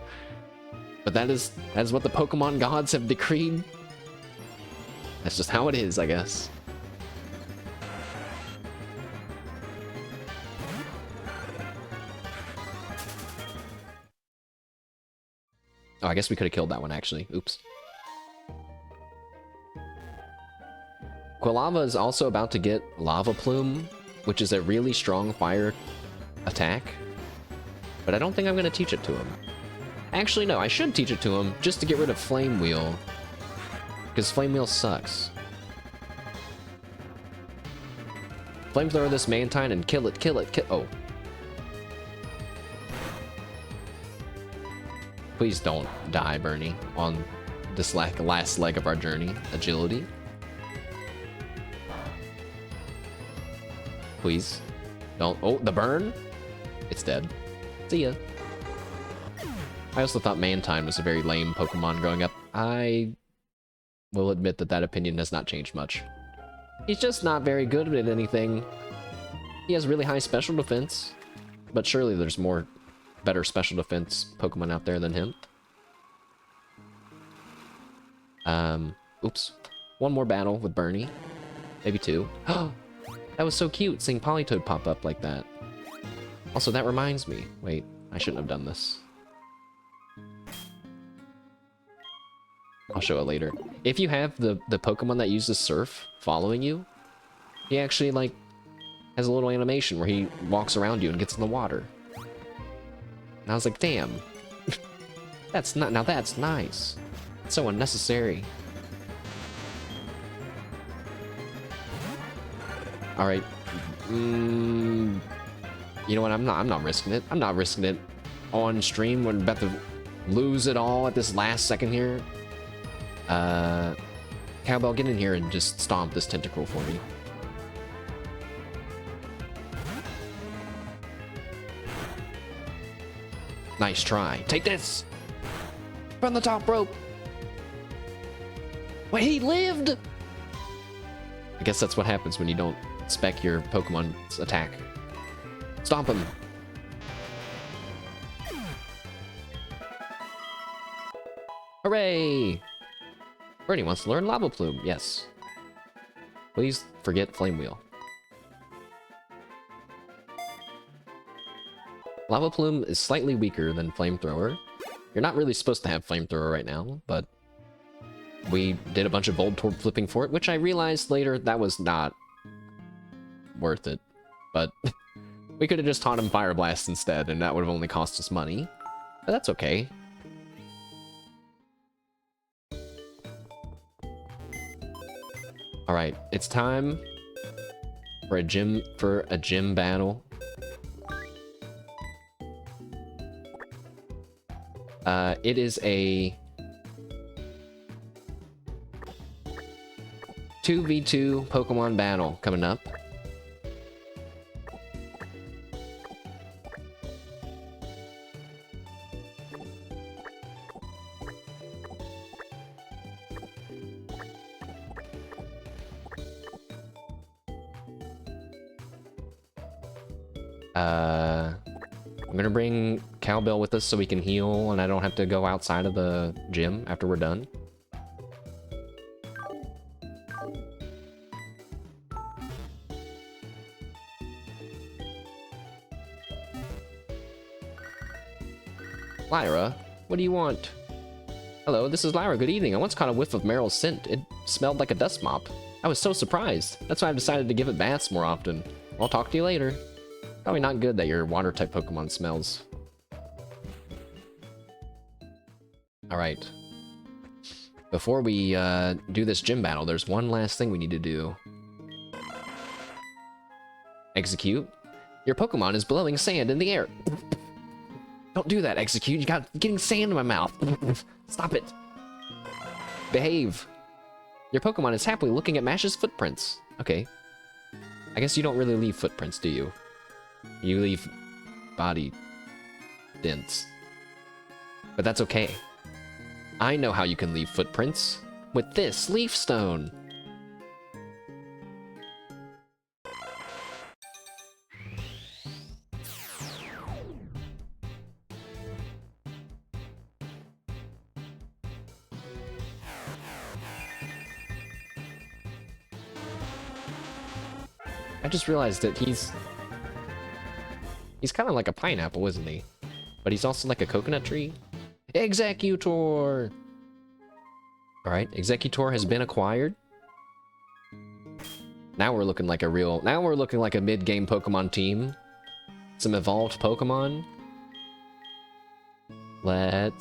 A: But that is what the Pokemon gods have decreed. That's just how it is, I guess. Oh, I guess we could have killed that one, actually. Oops. Quilava is also about to get Lava Plume, which is a really strong fire attack. But I don't think I'm going to teach it to him. Actually, no, I should teach it to him just to get rid of Flame Wheel. Because Flame Wheel sucks. Flamethrower this Mantine and kill it, kill it, kill— oh. Please don't die, Bernie, on this last leg of our journey. Agility. Please. Don't— oh, the burn? It's dead. See ya. I also thought Mantine was a very lame Pokemon growing up. I will admit that that opinion has not changed much. He's just not very good at anything. He has really high special defense, but surely there's better special defense Pokemon out there than him. Oops. One more battle with Bernie. Maybe two. Oh, that was so cute, seeing Politoed pop up like that. Also, that reminds me. Wait, I shouldn't have done this. I'll show it later. If you have the Pokemon that uses Surf following you, he actually, like, has a little animation where he walks around you and gets in the water. And I was like, damn. That's not— now that's nice. It's so unnecessary. Alright. You know what? I'm not risking it. I'm not risking it on stream when I'm about to lose it all at this last second here. Cowbell, get in here and just stomp this Tentacruel for me. Nice try. Take this! From the top rope! Wait, he lived! I guess that's what happens when you don't spec your Pokemon's attack. Stomp him! Hooray! Bernie wants to learn Lava Plume, yes. Please forget Flame Wheel. Lava Plume is slightly weaker than Flamethrower. You're not really supposed to have Flamethrower right now, but we did a bunch of Voltorb flipping for it, which I realized later that was not worth it. But we could have just taught him Fire Blast instead, and that would have only cost us money. But that's okay. Alright, it's time for a gym battle. It is a 2v2 Pokemon battle coming up. I'm gonna bring Cowbell with us so we can heal and I don't have to go outside of the gym after we're done. Lyra, what do you want? Hello, this is Lyra. Good evening. I once caught a whiff of Meryl's scent. It smelled like a dust mop. I was so surprised. That's why I've decided to give it baths more often. I'll talk to you later. Probably not good that your water-type Pokemon smells. Alright. Before we do this gym battle, there's one last thing we need to do. Execute. Your Pokemon is blowing sand in the air. Don't do that, Execute. You got getting sand in my mouth. Stop it. Behave. Your Pokemon is happily looking at Mash's footprints. Okay. I guess you don't really leave footprints, do you? You leave body dents. But that's okay. I know how you can leave footprints. With this Leaf Stone. I just realized that he's kind of like a pineapple, isn't he? But he's also like a coconut tree. Executor! Alright, Executor has been acquired. Now we're looking like a mid-game Pokemon team. Some evolved Pokemon. Let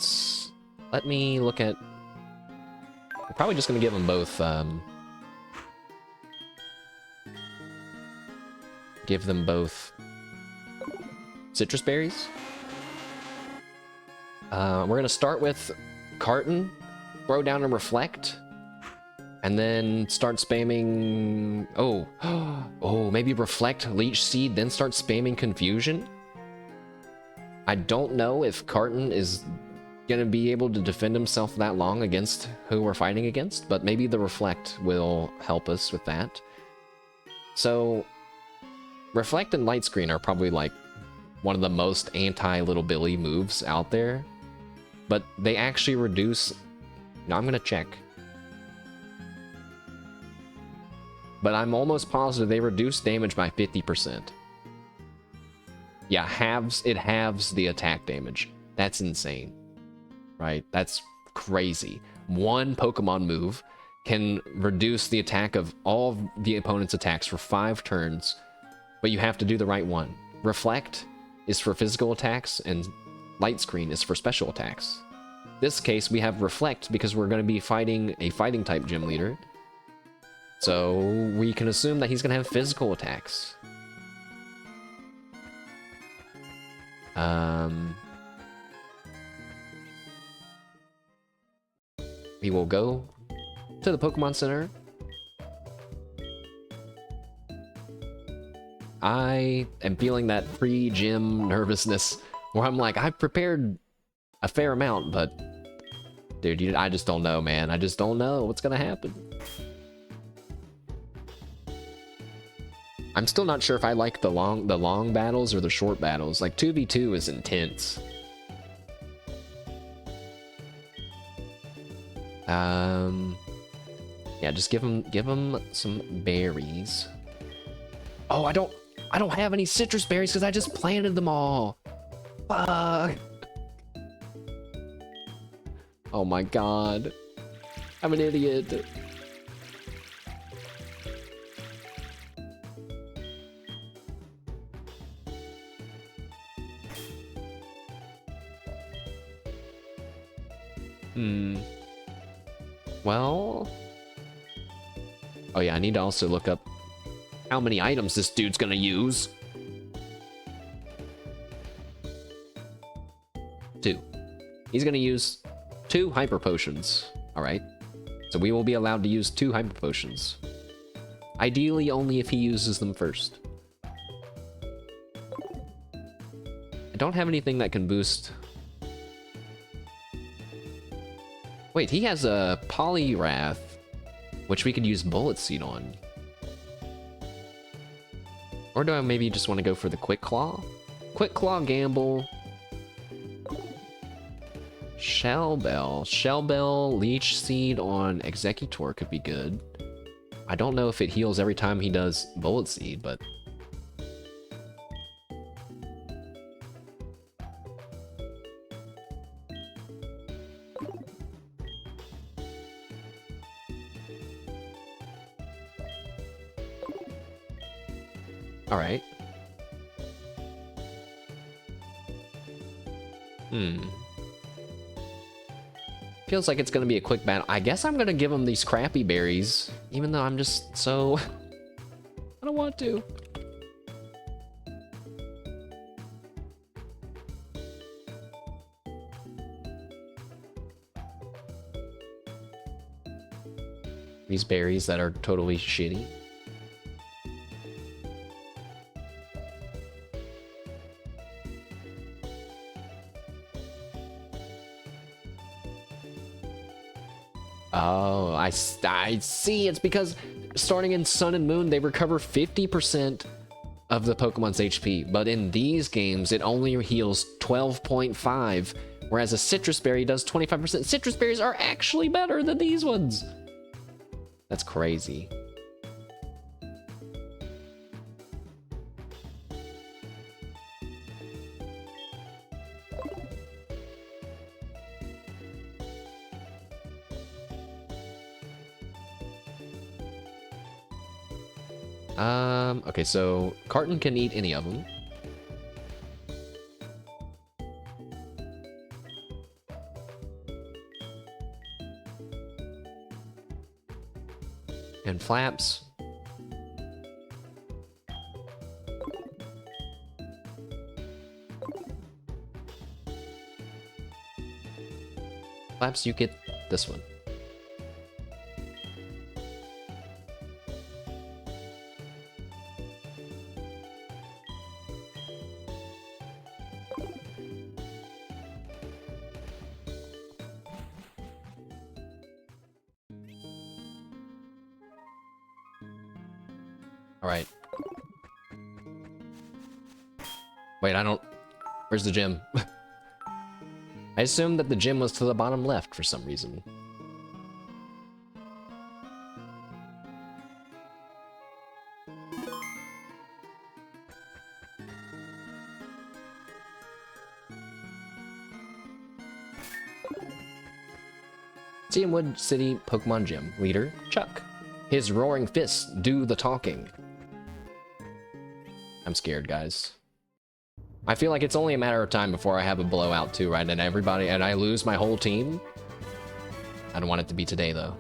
A: me look at... I'm probably just gonna give them both, give them both citrus berries. We're gonna start with Carton, throw down and Reflect, and then start spamming... Oh, maybe Reflect, Leech Seed, then start spamming Confusion? I don't know if Carton is gonna be able to defend himself that long against who we're fighting against, but maybe the Reflect will help us with that. So, Reflect and Light Screen are probably like one of the most anti-Little Billy moves out there, but they actually reduce... Now I'm gonna check. But I'm almost positive they reduce damage by 50%. Yeah, it halves the attack damage. That's insane. Right? That's crazy. One Pokemon move can reduce the attack of all of the opponent's attacks for 5 turns, but you have to do the right one. Reflect is for physical attacks, and Light Screen is for special attacks. This case, we have Reflect because we're going to be fighting a fighting type gym leader. So we can assume that he's going to have physical attacks. We will go to the Pokemon Center. I am feeling that pre-gym nervousness where I'm like, I've prepared a fair amount, but dude, I just don't know, man. I just don't know what's gonna happen. I'm still not sure if I like the long battles or the short battles. Like 2v2 is intense. Yeah, just give him some berries. Oh, I don't have any citrus berries because I just planted them all. Fuck. Oh my god. I'm an idiot. Well... Oh yeah, I need to also look up how many items this dude's gonna use. 2. He's gonna use 2 Hyper Potions. Alright. So we will be allowed to use 2 Hyper Potions. Ideally only if he uses them first. I don't have anything that can boost... Wait, he has a Poliwrath, which we could use Bullet Seed on. Or do I maybe just want to go for the Quick Claw? Quick Claw Gamble. Shell Bell, Leech Seed on Executor could be good. I don't know if it heals every time he does Bullet Seed, but... Alright. Feels like it's gonna be a quick battle. I guess I'm gonna give him these crappy berries, even though I'm just so... I don't want to. These berries that are totally shitty. Oh, I see. It's because starting in Sun and Moon, they recover 50% of the Pokemon's HP. But in these games, it only heals 12.5, whereas a Citrus Berry does 25%. Citrus Berries are actually better than these ones. That's crazy. Okay, so Carton can eat any of them. And Flaps. Flaps, you get this one. Alright. Wait, I don't... Where's the gym? I assumed that the gym was to the bottom left for some reason. Cianwood City Pokemon Gym. Leader, Chuck. His roaring fists do the talking. I'm scared, guys. I feel like it's only a matter of time before I have a blowout too, right? And I lose my whole team. I don't want it to be today, though.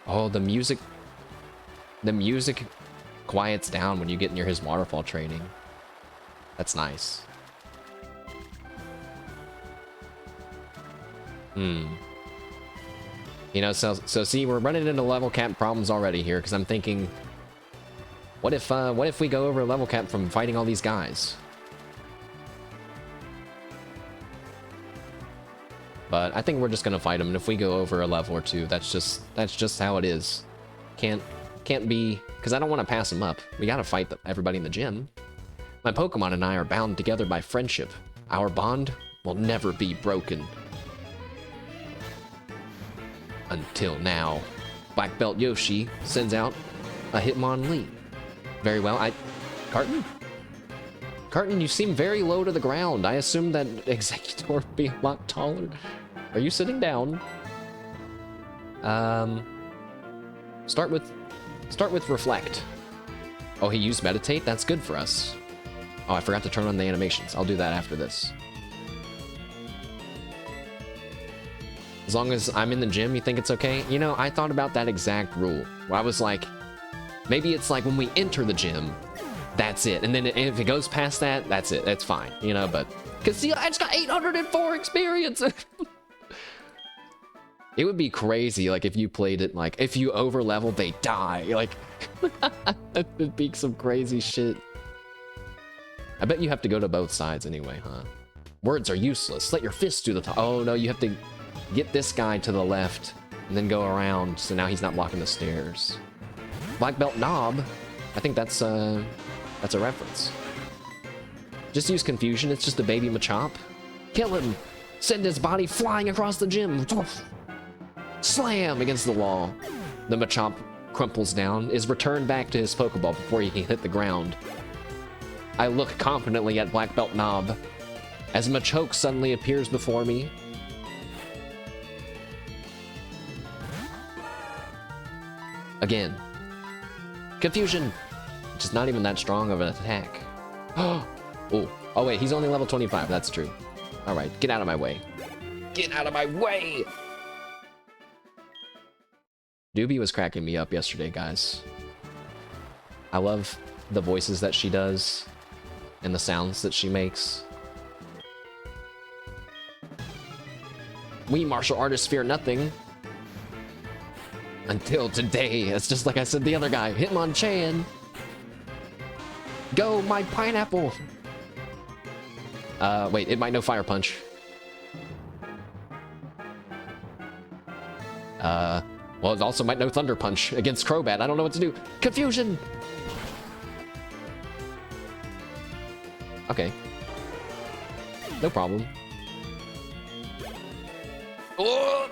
A: Oh, the music quiets down when you get near his waterfall training. That's nice. You know, so see, we're running into level cap problems already here, because I'm thinking, what if we go over level cap from fighting all these guys? But I think we're just gonna fight them, and if we go over a level or two, that's just how it is. Can't be, because I don't want to pass them up. We gotta fight everybody in the gym. My Pokemon and I are bound together by friendship. Our bond will never be broken. Until now. Black Belt Yoshi sends out a Hitmonlee. Very well, Carton? Carton, you seem very low to the ground. I assume that Executor would be a lot taller. Are you sitting down? Start with Reflect. Oh, he used Meditate? That's good for us. Oh, I forgot to turn on the animations. I'll do that after this. As long as I'm in the gym, you think it's okay? You know, I thought about that exact rule. Where I was like, maybe it's like when we enter the gym, that's it. And then if it goes past that, that's it. That's fine. You know, but... Because see, I just got 804 experience! It would be crazy, like, if you played it, like, if you over-level, they die. Like, that would be some crazy shit. I bet you have to go to both sides anyway, huh? Words are useless. Let your fists do the talk. Oh, no, you have to get this guy to the left and then go around, so now he's not blocking the stairs. Black Belt Knob, I think that's a reference. Just use Confusion, it's just a baby Machop. Kill him! Send his body flying across the gym! Slam against the wall. The Machop crumples down, is returned back to his Pokeball before he can hit the ground. I look confidently at Black Belt Knob as Machoke suddenly appears before me. Again. Confusion! Which is not even that strong of an attack. Oh, wait, he's only level 25, that's true. Alright, get out of my way. Get out of my way! Doobie was cracking me up yesterday, guys. I love the voices that she does and the sounds that she makes. We martial artists fear nothing. Until today. It's just like I said the other guy. Hitmonchan! Go, my pineapple! Wait, it might know Fire Punch. Well, it also might know Thunder Punch against Crobat. I don't know what to do. Confusion! Okay. No problem. Oh!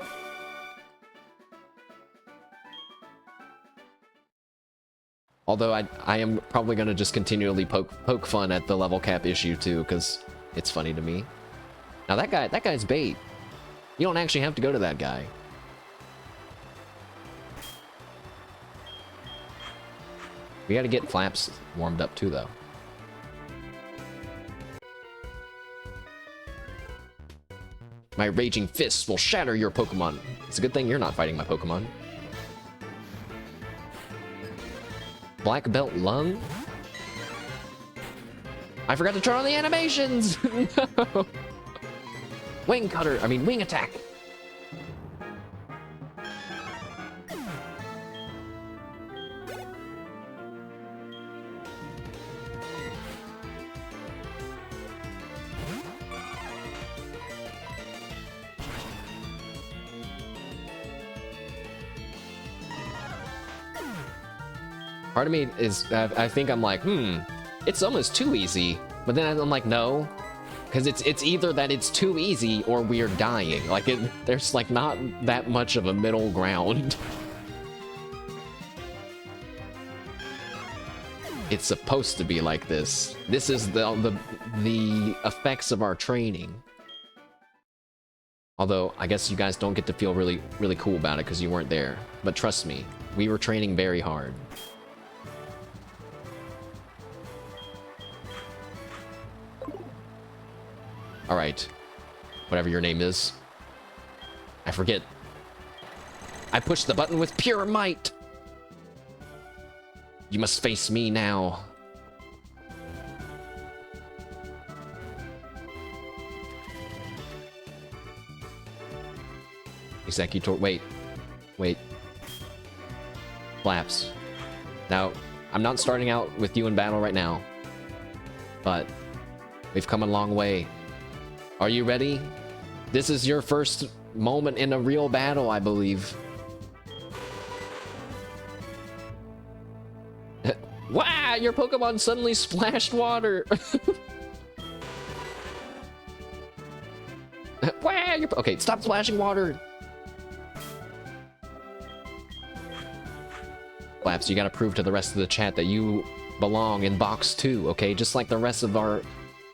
A: Although I am probably going to just continually poke fun at the level cap issue too, because it's funny to me. Now that guy's bait. You don't actually have to go to that guy. We gotta get Flaps warmed up too, though. My raging fists will shatter your Pokemon. It's a good thing you're not fighting my Pokemon. Black Belt Lung? I forgot to turn on the animations! No! Wing Cutter, I mean Wing Attack! Part of me is, I think I'm like, it's almost too easy. But then I'm like, no. Because it's either that it's too easy or we're dying. Like, there's like not that much of a middle ground. It's supposed to be like this. This is the effects of our training. Although, I guess you guys don't get to feel really, really cool about it because you weren't there. But trust me, we were training very hard. Alright. Whatever your name is. I forget. I pushed the button with pure might! You must face me now. Executor, wait. Flaps. Now, I'm not starting out with you in battle right now. But, we've come a long way. Are you ready? This is your first moment in a real battle, I believe. Wow, your Pokemon suddenly splashed water. Wow, okay, stop splashing water. Flaps, you gotta prove to the rest of the chat that you belong in box 2, okay? Just like the rest of our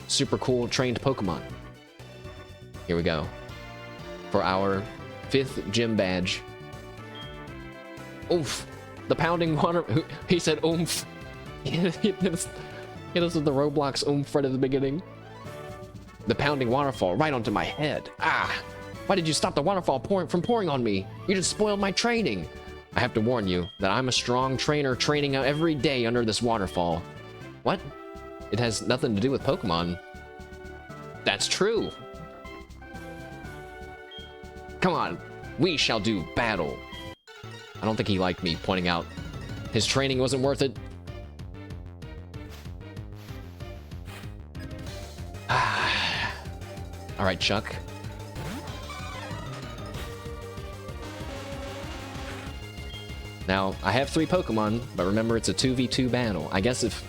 A: super cool trained Pokemon. Here we go. For our 5th gym badge. Oomph! The pounding water. He said oomph. Hit us with the Roblox oomph right at the beginning. The pounding waterfall right onto my head. Ah! Why did you stop the waterfall from pouring on me? You just spoiled my training. I have to warn you that I'm a strong trainer training every day under this waterfall. What? It has nothing to do with Pokemon. That's true. Come on, we shall do battle. I don't think he liked me pointing out his training wasn't worth it. All right, Chuck. Now, I have 3 Pokemon, but remember it's a 2v2 battle. I guess if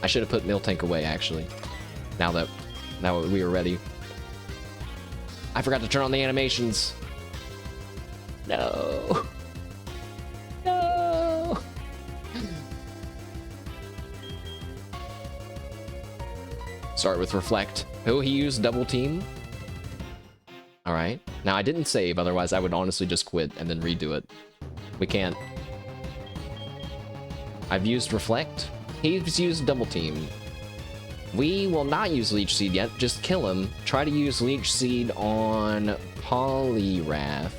A: I should have put Miltank away, actually. Now that we were ready. I forgot to turn on the animations. No. No. Start with Reflect. Oh, he used Double Team. Alright. Now, I didn't save, otherwise I would honestly just quit and then redo it. We can't. I've used Reflect. He's used Double Team. We will not use Leech Seed yet, just kill him. Try to use Leech Seed on Poliwrath.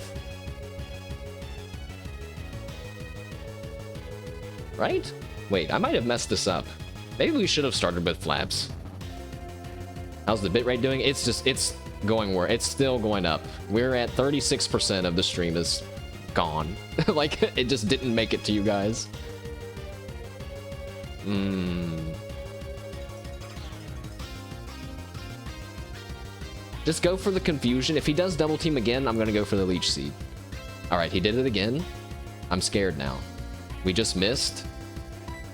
A: Right? Wait, I might have messed this up. Maybe we should have started with Flaps. How's the bitrate doing? It's going where it's still going up. We're at 36% of the stream is gone. Like, it just didn't make it to you guys. Just go for the confusion. If he does Double Team again, I'm gonna go for the Leech Seed. Alright, he did it again. I'm scared now. We just missed.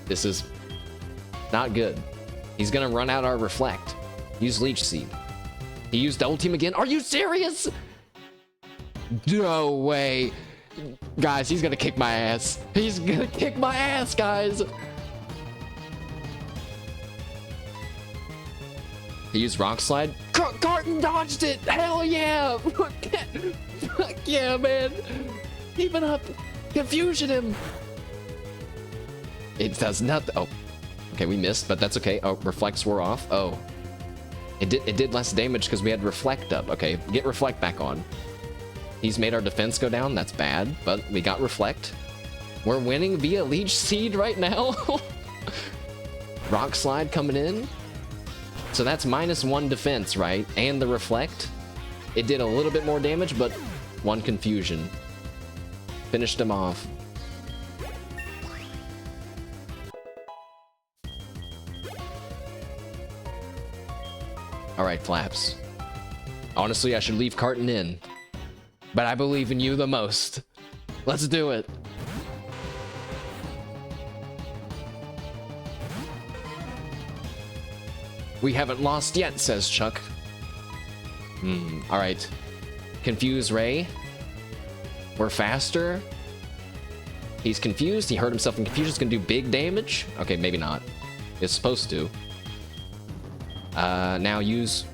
A: This is not good. He's gonna run out our Reflect. Use Leech Seed. He used Double Team again. Are you serious? No way. Guys, he's gonna kick my ass. He's gonna kick my ass, guys. He used Rock Slide. Carton dodged it. Hell yeah. Fuck yeah, man. Keep it up. Confusion him. It does nothing. Oh, okay, we missed, but that's okay. Oh, reflects were off. Oh, it did less damage because we had reflect up. Okay, get reflect back on. He's made our defense go down. That's bad, but we got reflect. We're winning via leech seed right now. Rock slide coming in. So that's -1 defense, right? And the reflect. It did a little bit more damage, but 1 confusion. Finished him off. Alright, Flaps. Honestly, I should leave Carton in. But I believe in you the most. Let's do it. We haven't lost yet, says Chuck. Alright. Confuse Ray. We're faster. He's confused. He hurt himself in confusion. It's gonna do big damage. Okay, maybe not. It's supposed to. Now use...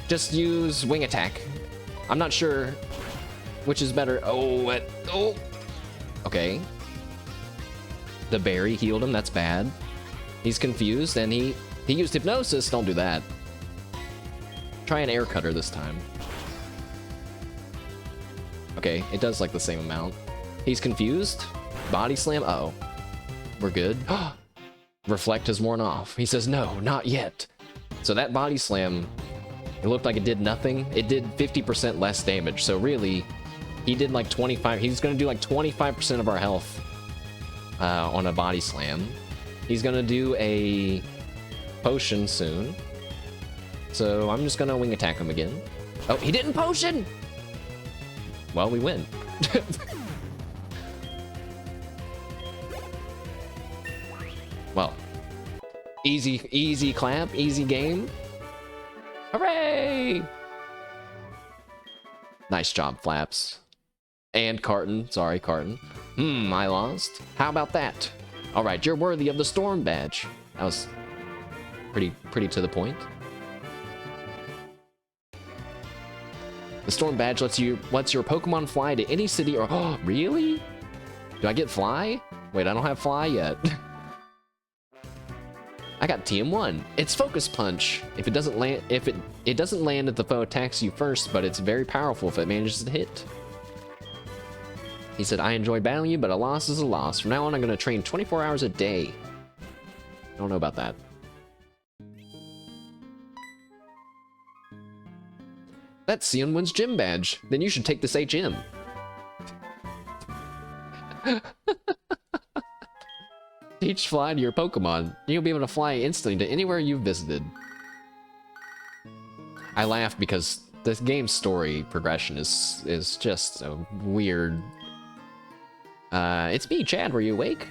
A: Just use wing attack. I'm not sure which is better. Oh. Okay. The berry healed him. That's bad. He's confused, and he used hypnosis. Don't do that. Try an air cutter this time. Okay, it does like the same amount. He's confused. Body slam. Uh-oh. We're good. Reflect has worn off. He says, no, not yet. So that body slam, it looked like it did nothing. It did 50% less damage. So really, he did like 25. He's going to do like 25% of our health on a body slam. He's going to do a potion soon. So I'm just going to wing attack him again. Oh, he didn't potion! Well, we win. Well, easy clap, easy game. Hooray! Nice job, Flaps. And Carton. Sorry, Carton. I lost. How about that? All right, you're worthy of the Storm Badge. That was pretty to the point. The Storm Badge lets your Pokemon fly to any city or... Oh, really? Do I get Fly? Wait, I don't have Fly yet. I got TM1. It's Focus Punch. If it doesn't land, it doesn't land if the foe attacks you first, but it's very powerful if it manages to hit. He said, I enjoy battling you, but a loss is a loss. From now on, I'm going to train 24 hours a day. I don't know about that. That's Cianwood's gym badge. Then you should take this HM. Teach fly to your Pokemon. You'll be able to fly instantly to anywhere you've visited. I laugh because this game's story progression is just so weird. It's me, Chad. Were you awake?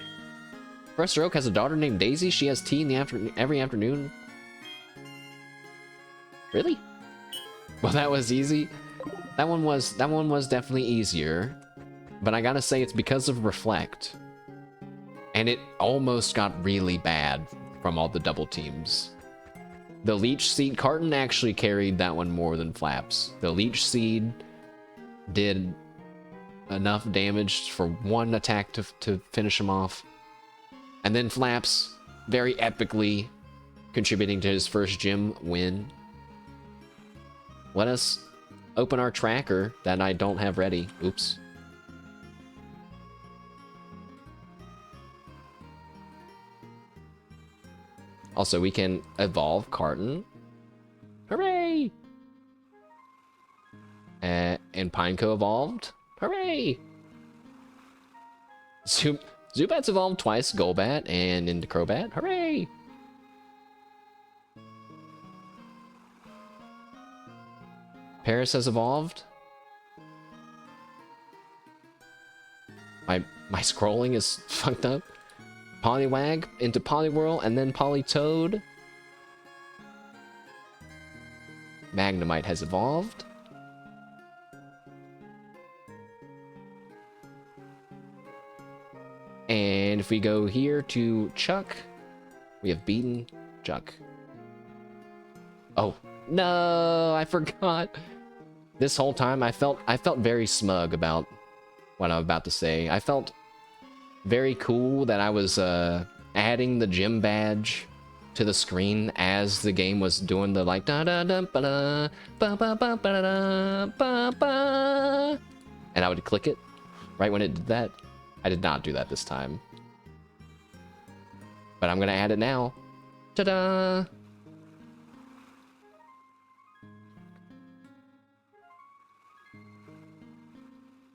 A: Professor Oak has a daughter named Daisy. She has tea in the every afternoon. Really? Well, that was easy. That one was definitely easier. But I gotta say, it's because of Reflect. And it almost got really bad from all the double teams. The Leech Seed, Carton actually carried that one more than Flaps. The Leech Seed did enough damage for one attack to finish him off. And then Flaps, very epically contributing to his first gym win. Let us open our tracker that I don't have ready. Oops. Also, we can evolve Carton. Hooray! And Pineco evolved. Hooray! Zubat's evolved twice, Golbat and into Crobat. Hooray! Paris has evolved. My scrolling is fucked up. Poliwag into Poliwhirl and then Politoad. Magnemite has evolved. And if we go here to Chuck, we have beaten Chuck. Oh, no, I forgot. this whole time I felt very smug about what I'm about to say. I felt very cool that I was adding the gym badge to the screen as the game was doing the like da da da ba da ba ba ba ba da ba ba, and I would click it right when it did that. I did not do that this time, but I'm gonna add it now. Ta-da!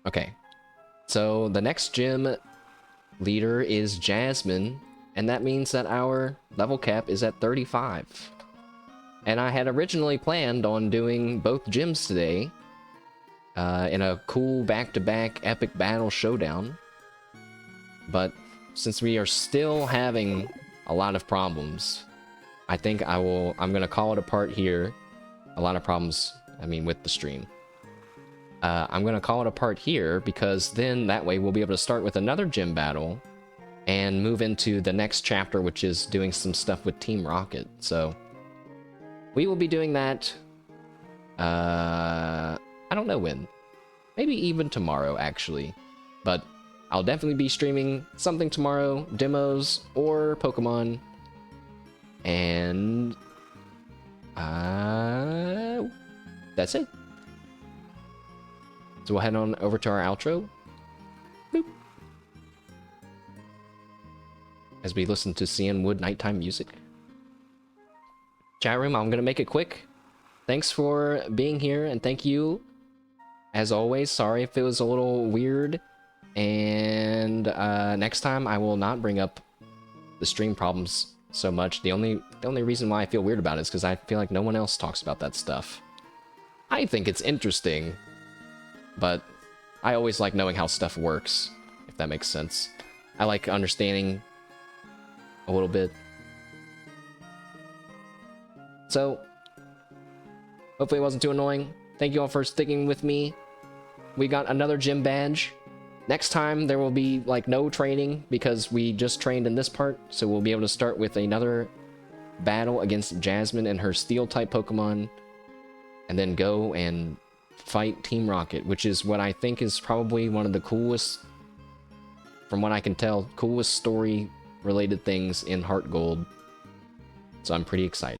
A: Okay, so the next gym leader is Jasmine, and that means that our level cap is at 35. And I had originally planned on doing both gyms today in a cool back-to-back epic battle showdown. But since we are still having a lot of problems, I think I'm gonna call it a part here. A lot of problems, I mean, with the stream. I'm gonna call it a part here because then that way we'll be able to start with another gym battle and move into the next chapter, which is doing some stuff with Team Rocket. So we will be doing that. I don't know when. Maybe even tomorrow, actually. But I'll definitely be streaming something tomorrow, demos or Pokemon. And that's it. So we'll head on over to our outro. Boop. As we listen to Cianwood nighttime music. Chat room, I'm gonna make it quick. Thanks for being here, and thank you, as always. Sorry if it was a little weird. And next time I will not bring up the stream problems so much. The only reason why I feel weird about it is because I feel like no one else talks about that stuff. I think it's interesting, but I always like knowing how stuff works, if that makes sense. I like understanding a little bit. So, hopefully it wasn't too annoying. Thank you all for sticking with me. We got another gym badge. Next time there will be like no training because we just trained in this part, so we'll be able to start with another battle against Jasmine and her steel type Pokemon, and then go and fight Team Rocket, which is what I think is probably one of the coolest, from what I can tell, coolest story related things in Heartgold. So I'm pretty excited.